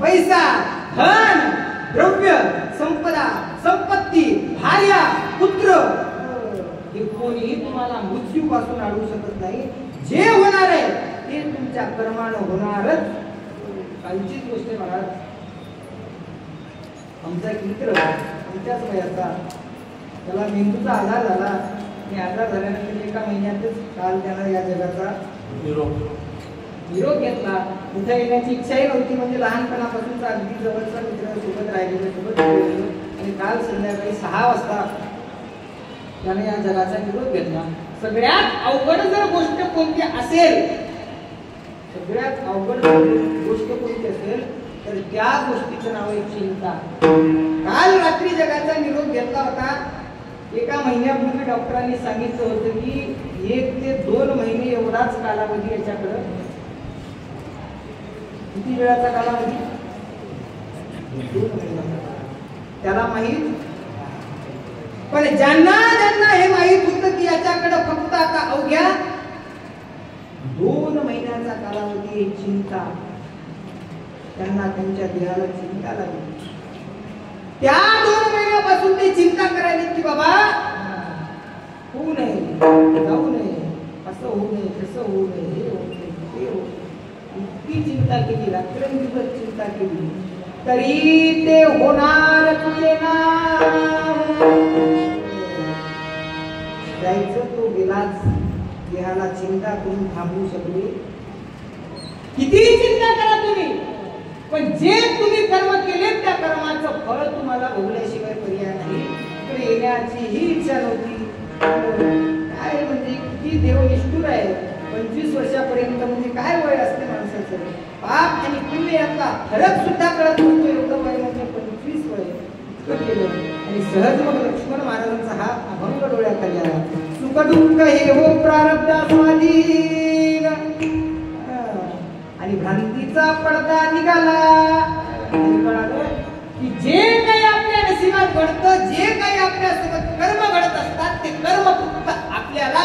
पैसा, धन, द्रव्य, संपदा, संपत्ती, भार्या, पुत्र हे कोणीही तुम्हाला मृत्यूपासून अडवू शकत नाही. जे होणार आहे ते तुमच्या कर्मानं होणारच. कालचीच गोष्ट महाराज. आमचा एक मित्र आमच्याच वयाचा, त्याला मेंदूचा आजार झाला. आणि आजार झाल्यानंतर 1 महिन्यातच काल त्याला या जगाचा निरोप घेतला. इथं येण्याची इच्छाही नव्हती. म्हणजे लहानपणापासूनचा अगदी जवळचा मित्र, सोबत राहिलेले, सोबत आणि काल संध्याकाळी 6 वाजता त्याने या जगाचा निरोप घेतला. सगळ्यात अवघड जर गोष्ट कोणती असेल, सगळ्यात अवघड गोष्ट कोणती असेल तर त्या गोष्टीचं नाव आहे चिंता. काल रात्री जगाचा निरोप घेतला होता. 1 महिन्यापूर्वी डॉक्टरांनी सांगितलं होतं की 1 ते 2 महिने एवढाच कालावधी याच्याकडं. किती वेळाचा कालावधी? 2 महिने. त्याला माहित. पण ज्यांना हे माहित होतं की याच्याकडे फक्त आता अवघ्या 2 महिन्याचा कालावधी चिंता, त्यांना त्यांच्या देहाला चिंता लागली. त्या 2 महिन्यापासून ते चिंता करायला की बाबा होऊ नये, जाऊ नये, असं होऊ नये, तसं होऊ नये, हे होऊ नये, ते होऊ नये. इतकी चिंता केली, रात्रंदिवस चिंता केली, तरी ते होणार तुझे जायचं तो गेलाच. देहाला चिंता करून थांबवू शकले. किती चिंता करा तुम्ही, पण जे तुम्ही कर्म केले त्या कर्माचं फळ तुम्हाला भोगल्याशिवाय पर्याय नाही. इकडे येण्याची ही इच्छा नव्हती. काय म्हणजे किती देव निष्ठुर आहे. 25 वर्षापर्यंत म्हणजे काय वय असते माणसाचं. पाप आणि पुण्य यातला फरक सुद्धा कळत नसतो. एवढं वय म्हणजे 25 वय इतकं केलं. आणि सहज मग लक्ष्मण महाराजांचा हा अभंग डोळ्याखाली आला. सुख दुःख हे हो प्रारब्धास्वाधीन, आणि भ्रांतीचा पडदा निघाला. आणि कळालं की जे काही आपल्या नशिबात घडतं, जे काही आपल्यासोबत कर्म घडत असतात, ते कर्म फक्त आपल्याला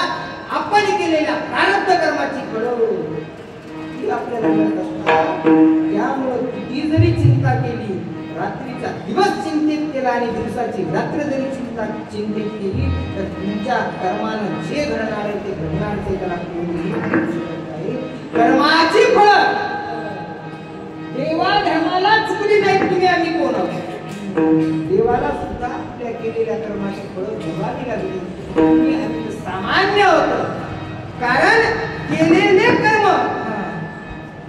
आपण केलेल्या प्रारब्ध कर्माची फळं आपल्याला मिळत असतात. त्यामुळं किती जरी चिंता केली, रात्रीचा दिवस चिंतित केला आणि दिवसाची रात्र जरी चिंतित केली, तर तुमच्या कर्मानं जे घडणार आहे ते घडणार, ते त्याला कोणीही कर्माची फळं देवा धर्माला चुकली नाही. तुम्ही आम्ही कोण आहोत? देवाला सुद्धा आपल्या केलेल्या कर्माची फळं भोगावी लागली. तुम्ही आम्ही सामान्य होत, कारण केलेले कर्म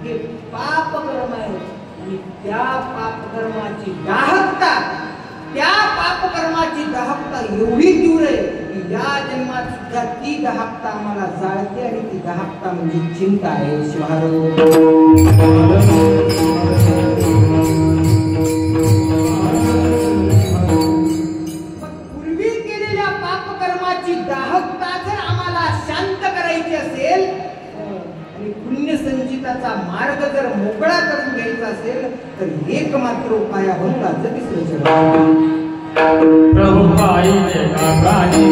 हे पाप कर्म आहे. आणि त्या पाप कर्माची दाहकता, त्या पाप कर्माची दाहकता एवढी तीव्र आहे की या जन्मात सुद्धा ती दाहकता आम्हाला जाळते. आणि ती दाहकता म्हणजे चिंता आहे. शिवारो पूर्वी केलेल्या पाप कर्माची दाहकता जर आम्हाला शांत करायची असेल आणि पुण्य संचिताचा मार्ग जर मोकळा करून घ्यायचा असेल, तर एकमात्र उपाय अभंगाचं तिसरं चरण. प्रभु पाहिजे काकाजी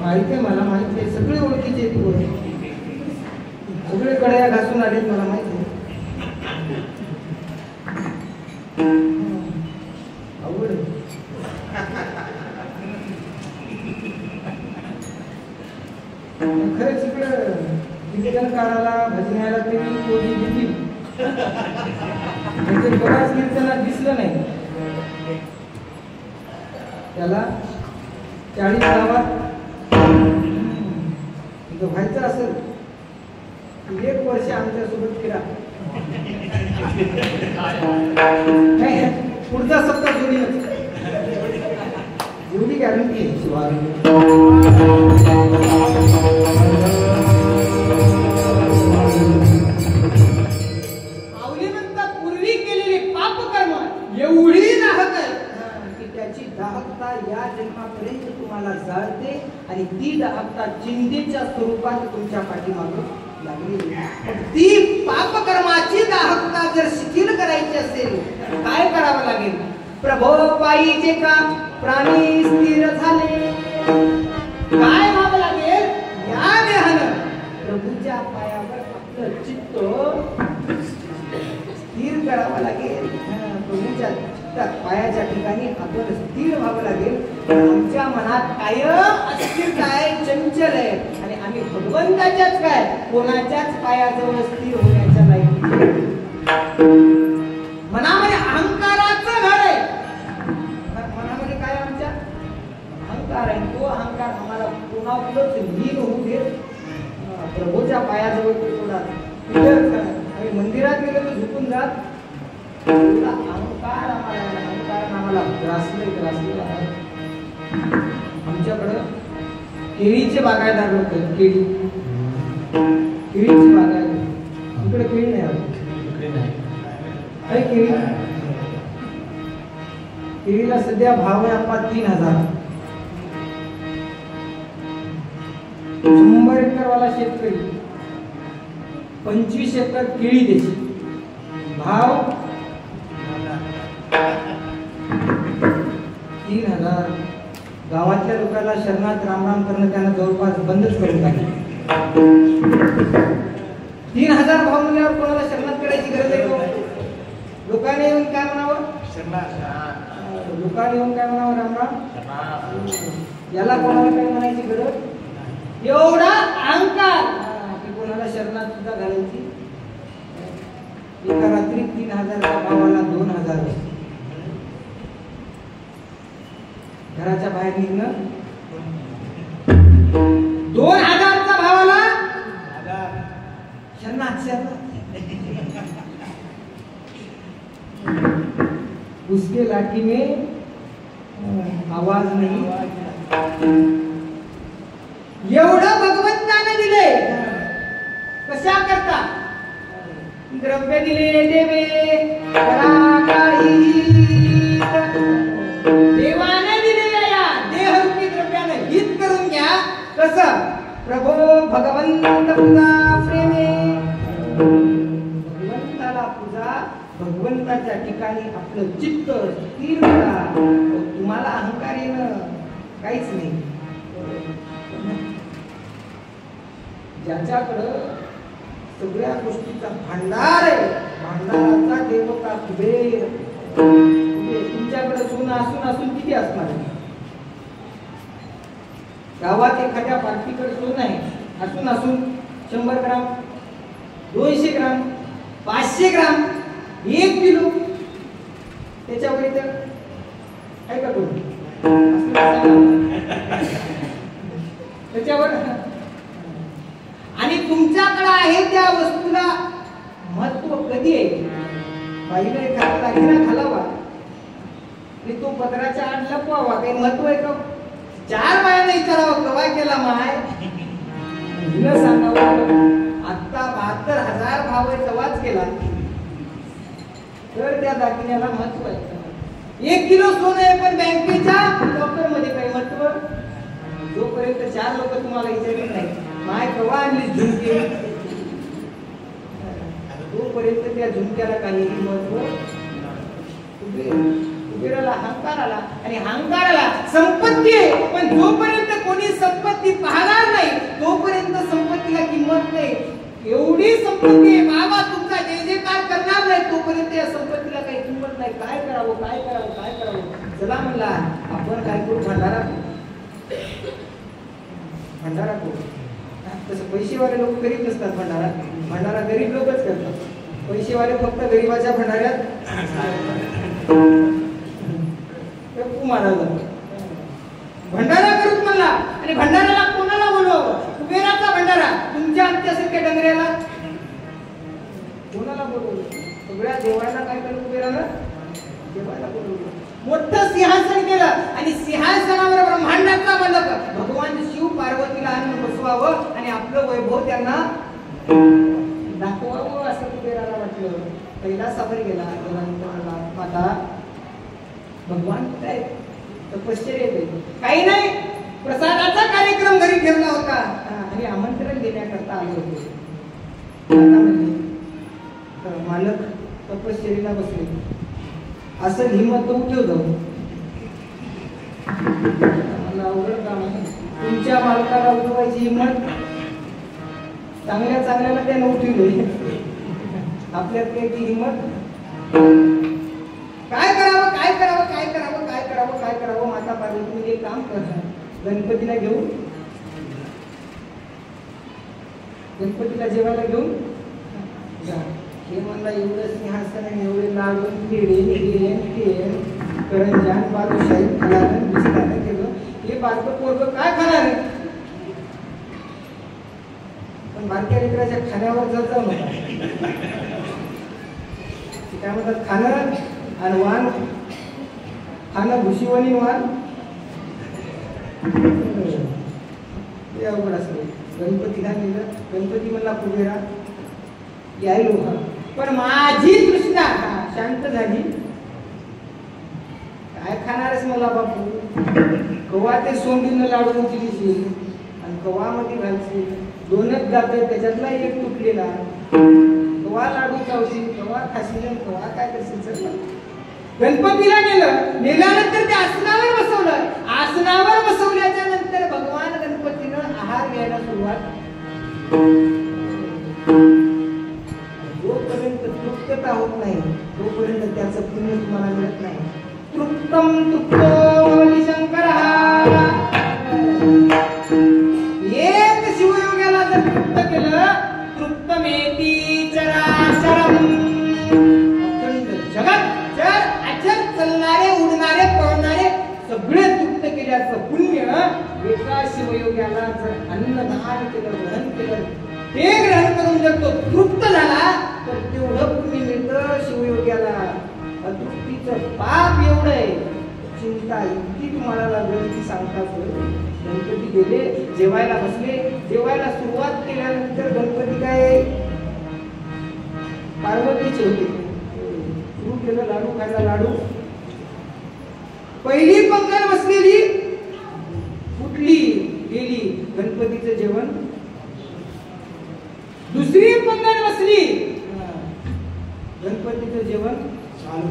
माहिती आहे, मला माहिती आहे, सगळे ओळखीचे सगळे कड्या घासून आलेत, मला माहिती आहे. अवघड खरंच इकडं कीर्तन काढायला भजनाला तरी कोणी देखील म्हणजे बऱ्याच कीर्तनात दिसलं नाही. त्याला 40 गावात व्हायचं असेल 1 वर्ष आमच्यासोबत फिरा. पुढचा सप्ताह एवढी गॅरंटी आहे. माऊली म्हणतात पूर्वी केलेली पाप कर्म एवढी दाहक आहे की त्याची दाहकता या जन्मापर्यंत तुम्हाला जाळते. आणि ती दाहकता चिंतेच्या स्वरूपात तुमच्या पाठीमागं लागली. ती पाप कर्माची दाहकता जर शिथिल करायची असेल तर काय करावं लागेल? प्रभो पाहिजे का प्राणी स्थिर झाले. काय व्हावं लागेल? या देहानं प्रभूच्या पायावर आपलं चित्त स्थिर करावं लागेल. प्रभूच्या त्या पायाच्या ठिकाणी आपण स्थिर व्हावं लागेल. आमच्या मनात कायम अस्थिरता आहे, चंचल आहे आणि आम्ही भगवंताच्याच काय कोणाच्याच पायाजवळ स्थिर होण्याच्या लायकीचे. मनामध्ये अहंकाराचं घर आहे. मनामध्ये काय आमच्या अहंकार आहे. तो अहंकार आम्हाला कोणाकडंच लीन होऊ देत. प्रभूच्या पायाजवळ मंदिरात गेलो तर झुकून जात. अहंकार आम्हाला ग्रासलेला आहे. आमच्याकडं केळीचे बागायदार लोक आहेत. केळीची बागायदार इकडे केळी नाही. केळीला सध्या भाव आहे आपला 3000. 100 एकर वाला शेतकरी 25 एकर केळी द्यायची. भाव 3000. गावातल्या लोकांना शरणात रामराम करणं त्यांना जवळपास बंदच करून टाकले. 3000 भाव म्हणल्यावर कोणाला शरणात करायची गरज आहे का? लोकांनी येऊन काय म्हणावं? लोकांनी येऊन काय म्हणावं? रामराम. याला कोणाला काय म्हणायची गरज? एवढा अहंकार की कोणाला शरणात सुद्धा घालायची. एका रात्री 3000च्या भावाला 2000. घराच्या बाहेर निघणं 2000च्या भावाला शरणात. उसके लाठी में आवाज नहीं. एवढं भगवंताने दिले. कशा करता? द्रव्य दिले देवे देवाने दिलेल्या या देहरूपी द्रव्याने हित करून घ्या. कसं? प्रभो भगवंत पूजा प्रेमे. भगवंताला पूजा, भगवंताच्या ठिकाणी आपलं चित्त स्थिर करा. तुम्हाला अहंकार येणं काहीच नाही. ज्याच्याकडं सगळ्या गोष्टीचा भांडार आहे, भांडाराचा देवता कुबेर. तुमच्याकडे सोनं असून किती असणार? गावात एखाद्या पार्टीकडे सोनं आहे असून 100 ग्राम, 200 ग्राम, 500 ग्राम, 1 किलो, त्याच्यावर इथं आहे का कोणी? त्याच्यावर. आणि तुमच्याकडे आहे त्या वस्तूला महत्व कधी आहे? बाईला एखादा दागिना घालावा आणि तो पदराच्या आड लपवावा, काही महत्व आहे का? 4 बायाने विचारावं कवा केला माय, न सांगावं आता 72,000 भाव आहे तवाच केला, तर त्या दागिन्याला महत्व आहे. 1 किलो सोनं आहे पण बँकेच्या लॉकर मध्ये काही महत्व? जोपर्यंत 4 लोक तुम्हाला विचारत नाही माय कवा आणली झुमके, तोपर्यंत त्या झुमक्याला काहीही महत्व. कुबेराला अहंकार आला आणि अहंकाराला संपत्ती आहे, पण जोपर्यंत कोणी संपत्ती पाहणार नाही तोपर्यंत संपत्तीला किंमत नाही. एवढी संपत्ती आहे, बाबा तुमचा जय जयकार करणार नाही तोपर्यंत या संपत्तीला काही किंमत नाही. काय करावं काय करावं काय करावं? चला म्हणला आपण काय करू? भंडारा भंडारा करू. तसं पैसेवाले लोक गरीब नसतात. भंडारा गरीब लोकच करतात. पैसेवाले फक्त गरीबाच्या भंडाऱ्यात भंडारा करूच म्हणला. आणि भंडाऱ्याला कोणाला बोलवावं? कुबेराचा भंडारा. तुमच्या आमच्यासारख्या डंगऱ्याला कोणाला बोलवलं? सगळ्या देवाला काय केलं? कुबेरानं देवाला बोलवलं. मोठं सिंहासन केलं आणि सिंहासनावर ब्रह्मांडाचा मालक भगवान शिव पार्वतीला आणून बसवावं आणि आपलं वैभव त्यांना दाखवावं असं कुबेराला वाटलं. कैलासावर गेला. माता भगवान कुठे आहे? तपश्चर्येत काही नाही, प्रसादाचा कार्यक्रम घरी ठेवला होता आणि आमंत्रण देण्याकरता आले होते. मालक तपश्चर्येला बसले. असं हिंमत उठव जाऊ. मला अवघड काम आहे. तुमच्या मालकाला उठवायची हिंमत चांगल्या चांगल्याला त्यानं उठवली. आपल्यात काही हिंमत काय करावं काय गणपतीला घेऊन गणपतीला जेवायला घेऊन जा. हे म्हणला एवढं सिंहासन आणि एवढे लाडून पेढे करंजान बालुशाही खायला बिस्तानं केलं. हे बारकं पोरगं काय खाणार आहे? पण बारक्या लेकराच्या खाण्यावर जर जाऊ नका. काय म्हणतात, खाणं आणि वाण, खाणं भुशीवणी वाण ते अवघड असते. गणपतीला नेलं. गणपती म्हणला कुबेरा यायलो हा, पण माझी तृष्णा शांत झाली. काय खाणारच मला बापू? कवा ते सोंडीनं लाडू उचलीशील आणि कवा मध्ये घालशील. दोनच जात त्याच्यातला एक तुटलेला. कवा लाडू चावशील, कवा खाशील, कवा काय करशील सगळं. गणपतीला नेल्यानंतर ते आसनावर बसवलं. आसनावर बसवल्याच्या नंतर भगवान गणपतीनं आहार घ्यायला सुरुवात. जोपर्यंत तृप्तता होत नाही तोपर्यंत त्याचं पुण्य तुम्हाला मिळत नाही. तृप्तम तृप्तो शंकर एक शिवयोग्याला जर तृप्त केलं, तृप्तमेती चराचरम, जगत चर अचर चालणारे उडणारे पळणारे सगळे तृप्त केल्याचं पुण्य एका शिवयोग्याला जर अन्नदान केलं, ग्रहण केलं, ते ग्रहण करून जर तो तृप्त झाला तर तेवढं पुण्य मिळतं शिवयोग्याला. अतृप्तीचं पाप एवढं आहे. चिंता इतकी तुम्हाला लागली की सांगतात. गणपती गेले, जेवायला बसले. जेवायला सुरुवात केल्यानंतर गणपती काय पार्वतीचे होते. सुरू केलं लाडू खायला. लाडू पहिली पंगत बसलेली फुटली गेली गणपतीचं जेवण. दुसरी पंगत बसली, गणपतीचं जेवण चालू.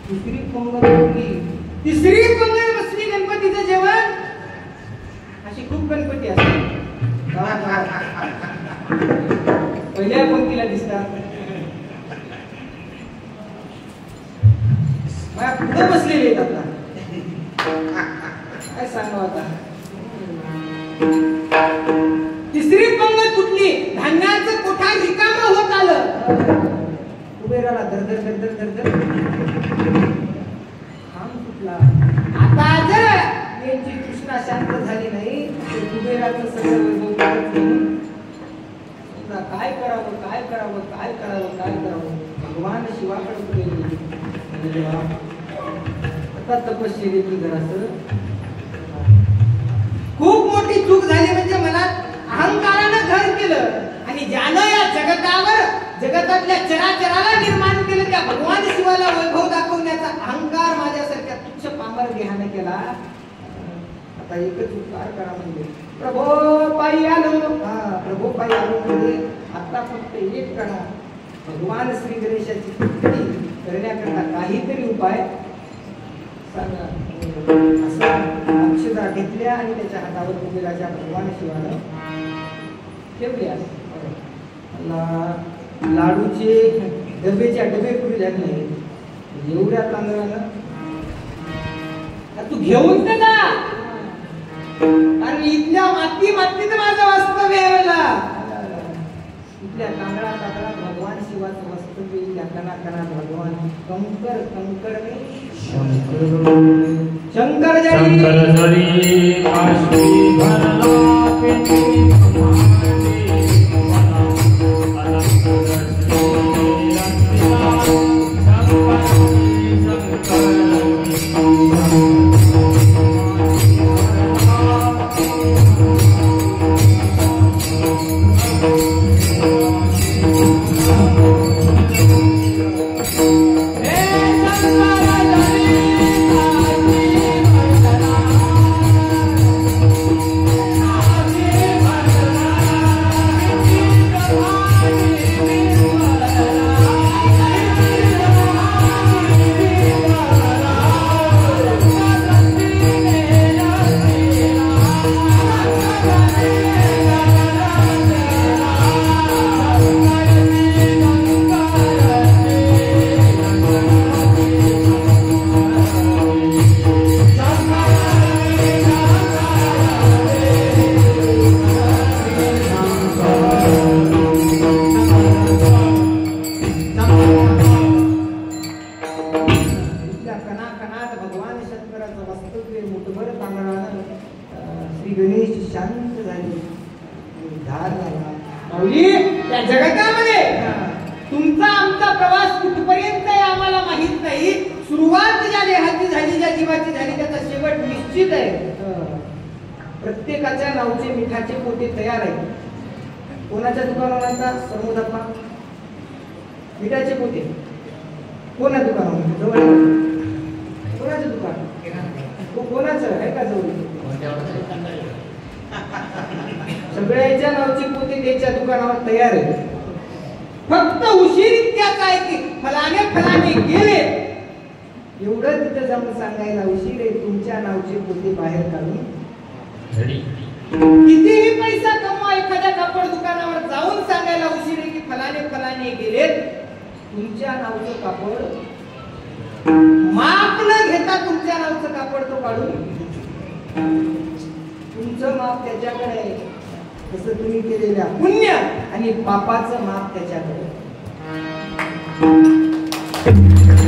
तिसरी पंगत बसली, तिसरी पंगत बसली, गणपतीचं जेवण. अशी खूप गणपती असतात. पहिल्या पंक्तीला दिसतात. पुढे बसलेले आहेत. आता काय सांगावं आता. तिसरी पंगत कुठली? धान्याचं कोठार रिकामं होत आलं. कुबेराला धरधर धरधर धरधर खांब सुटला. आता जर यांची तृष्णा शांत झाली नाही तर कुबेराचं सगळं वैभव काय करावं काय करावं काय करावं काय करावं. भगवान शिवाकडे गेले. आता तपश्चर्येची जरासं खूप मोठी चूक झाली. म्हणजे मला अहंकारानं घर केलं आणि ज्यानं या जगतावर जगतातल्या चराचराला निर्माण केलं त्या भगवान शिवाला वैभव दाखवण्याचा अहंकार माझ्यासारख्या तुच्छ पामर देहानं केला. आता एकच उपकार करा म्हणजे प्रभो पायी आलो. प्रभो पायी आलो म्हणजे आता फक्त एक करा. भगवान श्री गणेशाची स्तुती करण्याकरता काहीतरी उपाय सांगा. असं अक्षता घेतल्या आणि त्याच्या हातावर कुबेराच्या भगवान शिवानं ठेवल्या. लाडूचे डबेच्या डबे पुढे झाले नाही. एवढ्या तांदळानं तू घेऊन दे ना, कारण इथल्या मातीत माझं वास्तव्य आहे. इथल्या तांदळात भगवान शिवाचं वास्तव्य. इथल्या कणाकणात भगवान कंकर कंकरने शंकर जरी काशी भरला पेटी मस्त मुठभर तांदळानं श्री गणेश शांत झाले, धार झाला. माऊली, त्या जगतामध्ये तुमचा आमचा प्रवास कुठपर्यंत आहे आम्हाला माहित नाही. सुरुवात ज्या देहाची झाली, ज्या जीवाची झाली, त्याचा शेवट निश्चित आहे. प्रत्येकाच्या नावचे मिठाचे पोते तयार आहेत. कोणाच्या दुकानावर आणतात प्रमोदाप्पा मिठाचे पोते? कोणा दुकानावर? जवळ कोणाचं दुकान? कोणाचं आहे का जवळ? सगळ्याच्या नावचे पोते त्याच्या दुकानावर तयार आहेत. फक्त उशीर इतक्याच आहे की फलाने गेले एवढं तिथं जाऊन सांगायला उशीर आहे. तुमच्या नावचे पोते बाहेर काढून कितीही पैसा कमवा, एखाद्या कापड दुकानावर जाऊन सांगायला उशीर आहे की फलाने गेलेत. तुमच्या नावचं कापड माप न घेता तुमच्या नावचं कापड तो काढून तुमचं माप त्याच्याकडे आहे. तसं तुम्ही केलेल्या पुण्य आणि पापाचं माप त्याच्याकडे.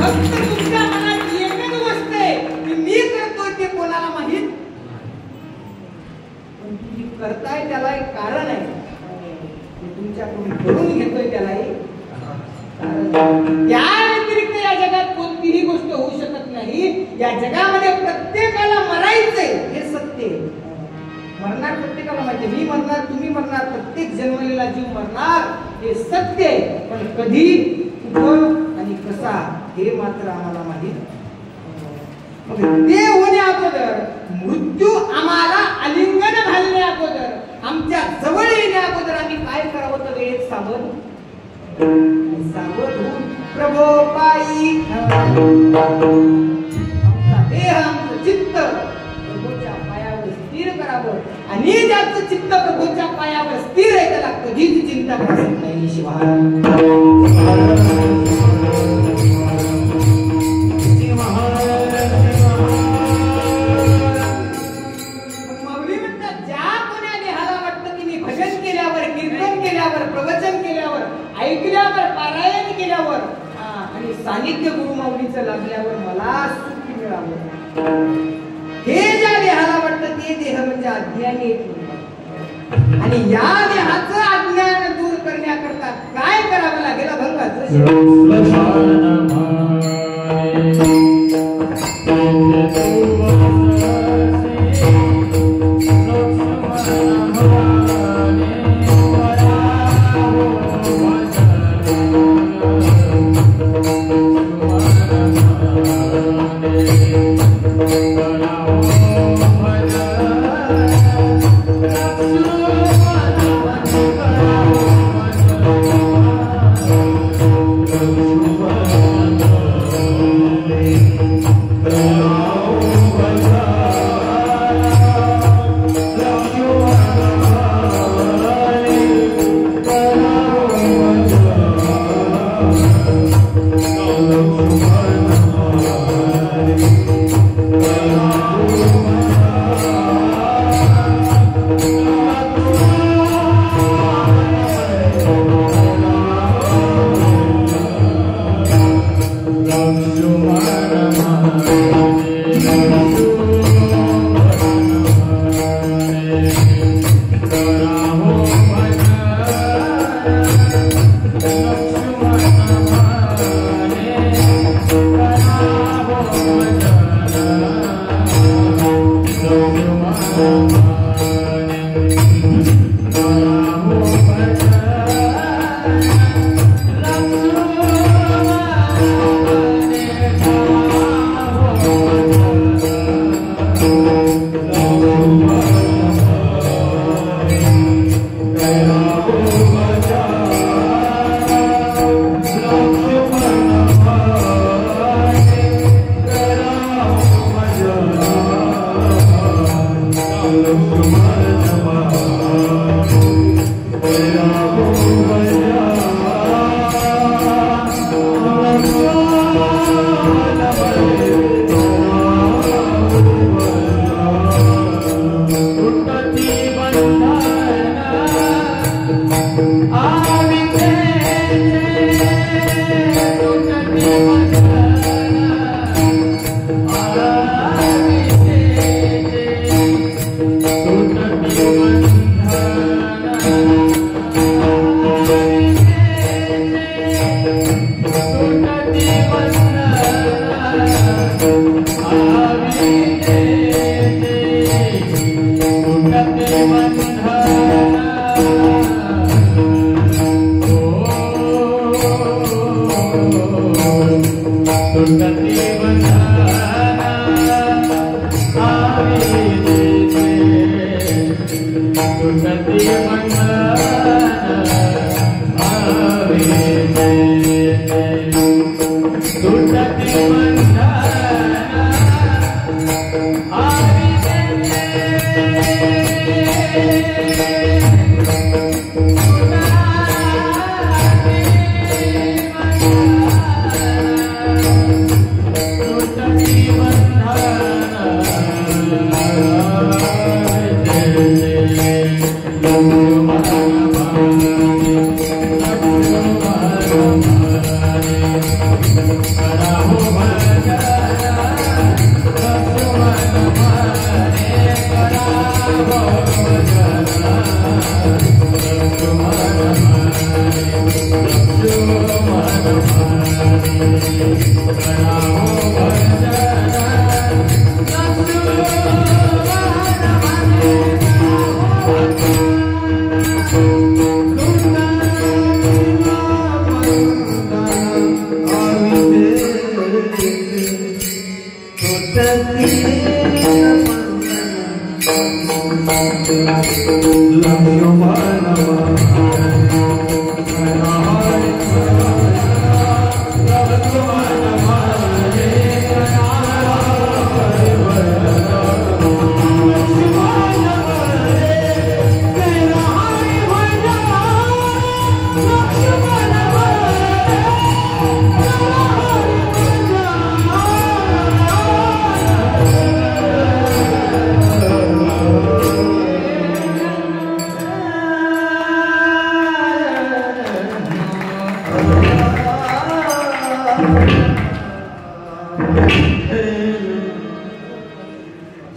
फक्त तुमच्या मनात एकच गोष्ट आहे की मी करतोय ते कोणाला माहित. पण तुम्ही करताय त्याला एक कारण आहे. तुमच्याकडून करून घेतोय त्याला एक कारण. त्या व्यतिरिक्त या जगात कोणतीही गोष्ट होऊ शकत नाही. या जगामध्ये प्रत्येकाला मरायचंय हे सत्य आहे. मरणार प्रत्येकाला माहिती. मी मरणार, तुम्ही मरणार, प्रत्येक जन्मलेला जीव मरणार हे सत्य आहे. पण कधी, कुठं आणि कसा हे मात्र आम्हाला माहित. मग ते होण्या अगोदर, मृत्यू आम्हाला आलिंगन घालण्या अगोदर, आमच्या जवळ येण्या अगोदर आम्ही काय करावं तर वेळेत सावध होऊन प्रभो पायी देह आमचं चित्त प्रभूच्या पायावर स्थिर करावं. आणि ज्याचं चित्त प्रभूच्या पायावर स्थिर आहे त्याला कधीच चिंता भासत नाही. माऊली म्हणतात, ज्या कोण्या देहाला वाटतं की मी भजन केल्यावर, कीर्तन केल्यावर, प्रवचन केल्यावर, ऐकल्यावर, पारायण केल्यावर आणि सानिध्य गुरु माऊलीचं लाभल्यावर मला सुख मिळावं, हे ज्या देहाला वाटतं ते देह म्हणजे अज्ञानी आहे. आणि या देहाचं अज्ञान दूर करण्याकरता काय करावं लागेल? भंगाचं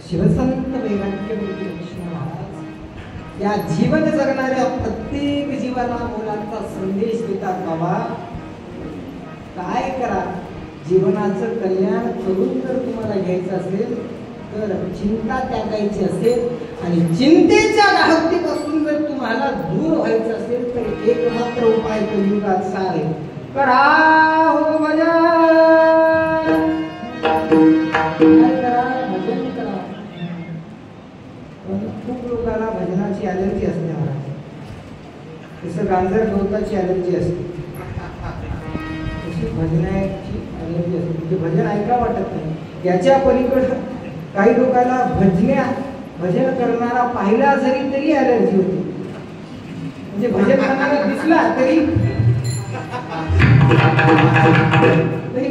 शिवसंत वैराग्य मूर्ती लक्ष्मण महाराज या जीवन जगणाऱ्या प्रत्येक जीवाला मुलांचा संदेश देतात. बाबा काय करा, जीवनाचं कल्याण करून जर तुम्हाला घ्यायचं असेल तर चिंता त्यागायची असेल आणि चिंतेच्या गाहतीपासून जर तुम्हाला दूर व्हायचं असेल तर एकमात्र उपाय कलियुगात सार आहे. करा हो भजन, काय करा, भजन करा. पण खूप लोकांना भजनाची ॲलर्जी असते महाराज, जसं गांजर गवताची ॲलर्जी असते तशी भजनाची ॲलर्जी असते. म्हणजे भजन ऐका वाटत नाही. याच्या पलीकडं काही लोकांना भजन करणारा पाहिला जरी तरी ॲलर्जी होती. म्हणजे भजन करणारा दिसला तरी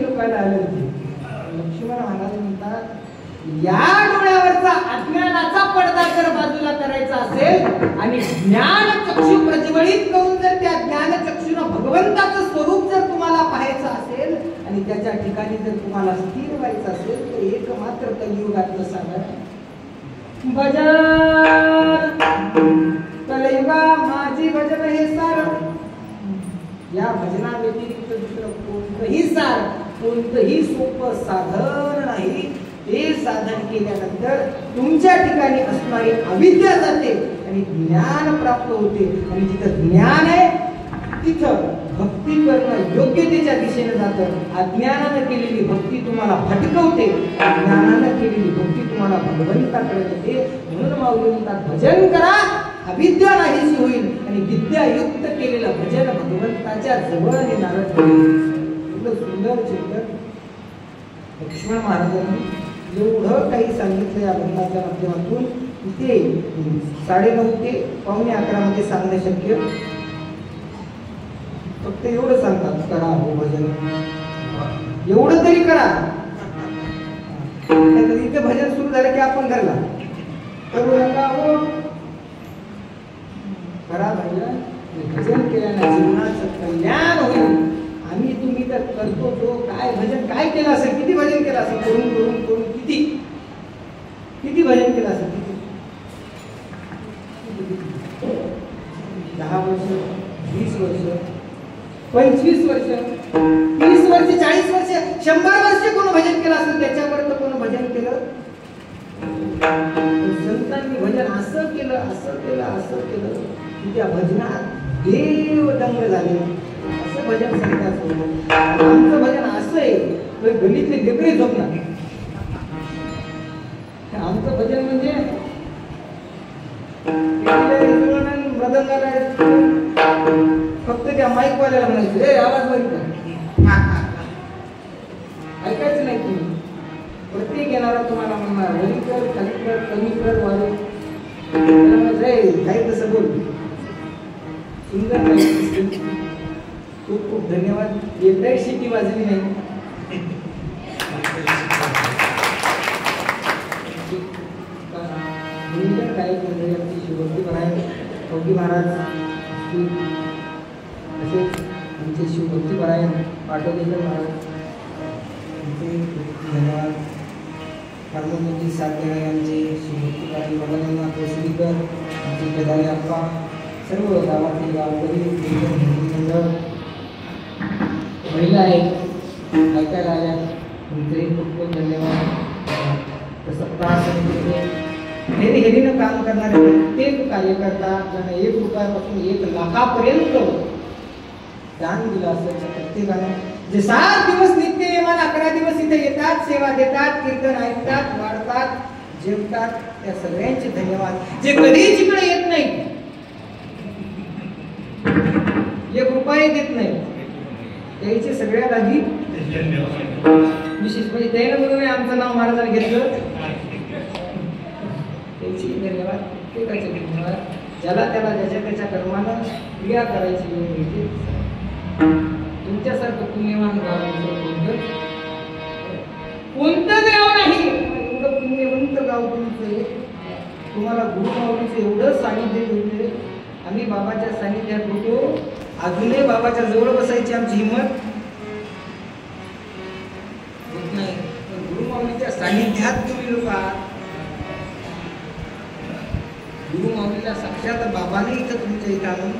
लोकांना ॲलर्जी. लक्ष्मण महाराज म्हणतात या डोळ्यावरचा अज्ञानाचा पडदा जर बाजूला करायचा असेल आणि ज्ञान चक्षु प्रज्वलित करून जर त्या ज्ञान चक्षुनं भगवंताचं स्वरूप जर तुम्हाला पाहायचं असेल आणि त्याच्या ठिकाणी जर तुम्हाला स्थिर व्हायचं असेल तर एकमात्र कलियुगातलं साधन भजन. कलियुगा माझी भजन हे सार. या भजना व्यतिरिक्त दुसरं कोणतंही सार, कोणतंही सोपं साधन नाही. ते साधन केल्यानंतर तुमच्या ठिकाणी असणारी अविद्या जाते आणि ज्ञान प्राप्त होते. आणि जिथं ज्ञान आहे तिथं भक्ती करणं योग्यतेच्या दिशेने जातं. अज्ञानानं केलेली भक्ती तुम्हाला भटकवते, ज्ञानानं केलेली भक्ती तुम्हाला भगवंताकडे येते. म्हणून माऊली म्हणतात भजन करा, अविद्या नाहीशी होईल आणि विद्यायुक्त केलेलं भजन भगवंताच्या जवळ नेणार. एवढं सुंदर चिंतन लक्ष्मण महाराजांनी एवढं काही सांगितलं या भजनाच्या माध्यमातून. इथे 9:30 ते 11:15 मध्ये सांगणं शक्य. फक्त एवढं सांगतात करा हो भजन, एवढं तरी करा. इथे भजन सुरू झालं की आपण घरला करू नका हो, करा भजन. भजन केल्याने जीवनाचं कल्याण होईल. आम्ही तुम्ही तर करतो तो काय भजन काय केलं असेल, किती भजन केलं असेल, करून करून करून किती भजन केलं असेल, किती 10 वर्ष, 20 वर्ष, 25 वर्ष, 30 वर्ष, 40 वर्ष, 100 वर्ष कोण भजन केलं असेल. त्याच्यावर तर कोण भजन केलं. संतांनी भजन असं केलं, असं केलं, असं केलं की त्या भजनात देव दंग झाले. असं भजन संतांचं. आमचं भजन असं आहे तर गणितले लेकरे झोपणार. आमचं आमचं भजन म्हणजे मृदंगाला फक्त त्या माईक वाल्याला म्हणायचं हे आवाज बरी कर. ऐकायचं नाही तुम्ही. प्रत्येक येणारा तुम्हाला म्हणणार वरी कर, खाली कर, कमी कर, वाढव. काही तसं बोल. सुंदर नाही. खूप खूप धन्यवाद. एकदाही शिटी वाजली नाही. गायक मंडळी आमची शिवभक्तीपरायण कवडी महाराज तसेच आमचे शिवभक्तीपरायण पाटोदेकर महाराज आमचे धन्यवाद. हार्मोनियमची साथ देणारे आमचे शिवभक्तीपरायण बघायला कोसरीकर आमचे केदारी अप्पा सर्व गावातील गावकरी मंडळ महिला आहेत ऐकायला आल्या तुमचेही खूप खूप धन्यवाद. तसं प्रास हेरीनं काम करणारे प्रत्येक कार्यकर्ता ज्यांना 1 रुपयापासून 1 लाखापर्यंत दान दिलं असेल प्रत्येकानं जे 7 दिवस नित्यनेमान 11 दिवस इथे येतात, सेवा देतात, कीर्तन ऐकतात, वाढतात, जेवतात, त्या सगळ्यांचे धन्यवाद. जे कधीच इकडे येत नाही, 1 रुपया देत नाही, त्याचे सगळ्यात आधी विशेष म्हणजे त्यानं म्हणून आमचं नाव महाराजांनी घेतलं. त्यांची धन्यवाद. प्रत्येकाचे धन्यवाद. ज्याला त्याला ज्याच्या त्याच्या कर्मानं क्रिया करायची वेळ मिळते. तुमच्यासारखं पुण्यवान कोणतं गाव नाही. एवढं पुण्यवंत गाव तुमचं. तुम्हाला गुरुमाऊलीचं एवढं सानिध्य मिळते. आम्ही बाबाच्या सानिध्यात होतो. अजूनही बाबाच्या जवळ बसायची आमची हिंमत होत नाही. पण गुरुमाऊलीच्या सानिध्यात तुम्ही लोक आहात. गुरुमाऊलीला साक्षात बाबाने इथं तुमच्या इथं आणून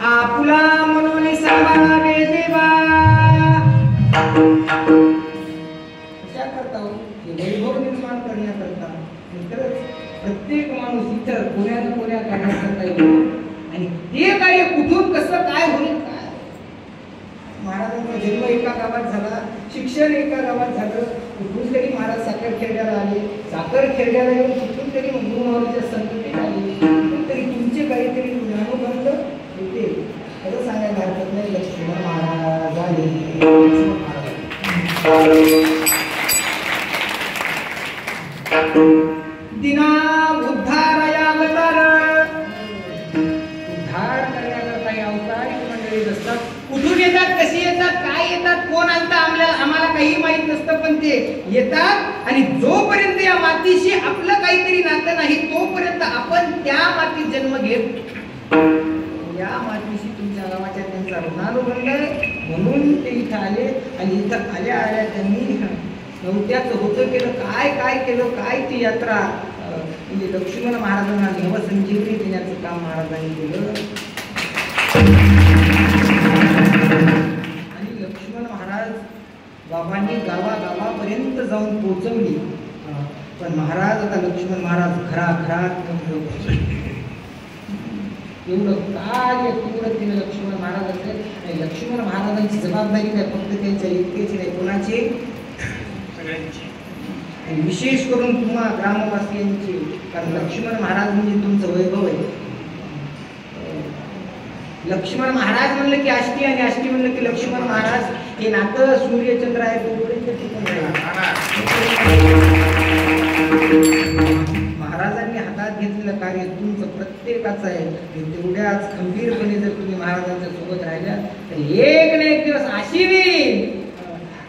आपुला म्हणून सांभाळावे देवा कशा करता हो वैभव निर्माण करण्याकरता. प्रत्येक माणूस इथं कोण्या ना कोण्या कार्याकरता येतो आणि ते कार्य कुठून कसं काय होईल काय. महाराजांचा जन्म एका गावात झाला, शिक्षण एका गावात झालं, कुठून तरी महाराज साखरखेड्याला आले, साखरखेड्याला येऊन कुठून तरी गुरुमाऊलीच्या संगतीत आले, कुठून तरी तुमचे काहीतरी ज्ञानोबंध होते. खरं सांगायला हरकत नाही. लक्ष्मण महाराज आले. दिना उद्धाराया अवतार. उद्धार करण्याकरता हे अवतारिक मंडळी असतात. कुठून येतात, कशी येतात, काय येतात, कोण आणतात आम्हाला काही माहित नसतं. पण ते येतात आणि जोपर्यंत या मातीशी आपलं काहीतरी नातं नाही तोपर्यंत आपण त्या मातीत जन्म घेत. या मातीशी तुमच्या गावाच्या त्यांचा ऋणानुबंध म्हणून ते इथं आले आणि इथं आल्या आल्या त्यांनी नवत्याचं होतं केलं. काय काय केलं, काय ती यात्रा म्हणजे लक्ष्मण महाराजांना नवसंजीवनी देण्याचं काम महाराजांनी केलं. आणि लक्ष्मण महाराज बाबांनी गावागावापर्यंत जाऊन पोहोचवली. पण महाराज आता लक्ष्मण महाराज घराघरात एवढं कार्य तीव्रतेने लक्ष्मण महाराज असेल. आणि लक्ष्मण महाराजांची जबाबदारी काय फक्त त्यांच्या एकट्याची नाही, कोणाची आणि विशेष करून तुम्हा ग्रामवासियांची. कारण लक्ष्मण महाराज म्हणजे तुमचं वैभव आहे. लक्ष्मण महाराज म्हणलं की आष्टी आणि आष्टी म्हणलं की लक्ष्मण महाराज. हे नातं सूर्यचंद्र आहे तोपर्यंत टिकून महाराजांनी हातात घेतलेलं कार्य तुमचं प्रत्येकाचं आहे. तेवढ्याच खंबीरपणे जर तुम्ही महाराजांच्या सोबत राहिल्या तर एक ना एक दिवस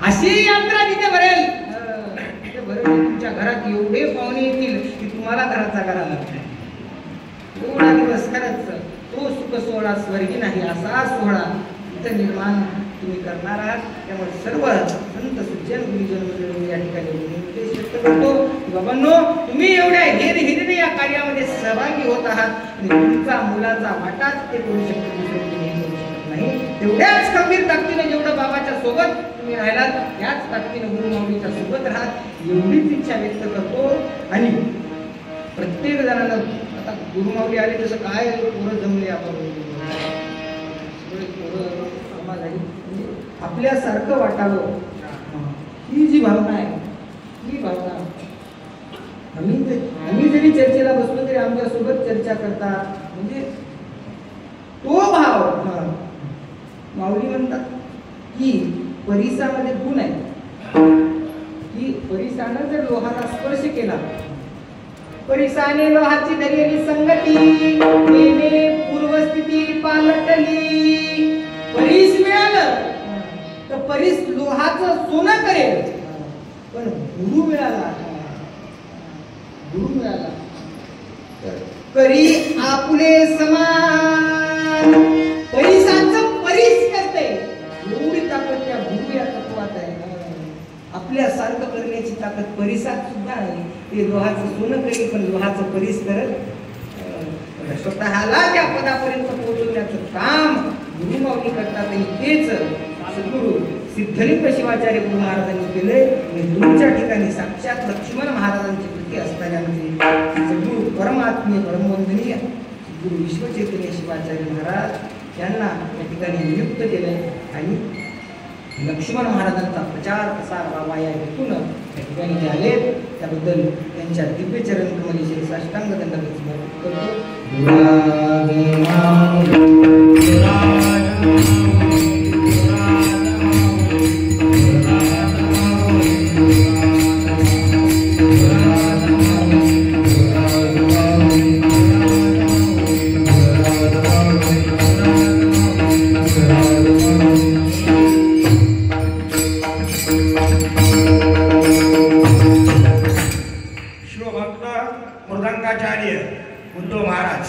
अशी यात्रा तिथे भरेल. तुमच्या घरात एवढे पाहुणे येतील की तुम्हाला घराचा घरा लागतो. एवढा दिवस खरंच तो सुख सोहळा स्वर्गी नाही असा सोहळा इथं निर्माण तुम्ही करणार आहात. त्यामुळे सर्व संत सज्जन गुरुजन मंडळी या ठिकाणी उपदेश व्यक्त करतो की बाबांनो तुम्ही एवढ्या हिरीने या कार्यामध्ये सहभागी होत आहात आणि तुमचा मुलाचा वाटाच ते करू शकतो, दुसरं तुम्ही करू शकत नाही. तेवढ्याच खंबीर ताकदीने जेवढं बाबाच्या सोबत तुम्ही राहिलात त्याच ताकदीने गुरुमाऊलीच्या सोबत राहत एवढीच इच्छा व्यक्त करतो. आणि प्रत्येक जणांना आता गुरुमाऊली आले तसं काय पोरं जमले आपण आपल्यासारखं वाटावं ही जी भावना आहे ही भावना आम्ही जरी चर्चेला बसलो तरी आमच्यासोबत चर्चा करतात. म्हणजे तो भाव. माऊली म्हणतात की परिसामध्ये गुण आहे की परिसानं जर लोहाला स्पर्श केला, परिसाने लोहाची धरलेली संगती नेने पूर्वस्थिती पालटली. परीस मिळालं तर परीस लोहाचं सोनं करेल, पण गुरु मिळाला करी आपले समान. परिसांचं परीस करते एवढी ताकद त्या गुरु या तत्वात आहे. आपल्यासारखं करण्याची ताकद परिसात सुद्धा आहे. ते लोहाचं सोनं करेल पण लोहाचं परीस करत स्वतःला त्या पदापर्यंत पोहोचवण्याचं काम गुरुमाऊली करतात. आणि तेच सद्गुरु सिद्धलिंग शिवाचार्य गुरु महाराजांनी केले. आणि तुमच्या ठिकाणी साक्षात लक्ष्मण महाराजांची कृती असताना म्हणजे सद्गुरु परमात्मे परमवंदनीय गुरु विश्वचैतन्य शिवाचार्य महाराज यांना या ठिकाणी नियुक्त केले. आणि लक्ष्मण महाराजांचा प्रचार प्रसार व्हावा या हेतून या ठिकाणी जे आले त्याबद्दल त्यांच्या दिव्य चरण कमलीचे साष्टांग दंडवत समर्पित करतो. शिवभक्त मृदंगाचार्य उद्धव महाराज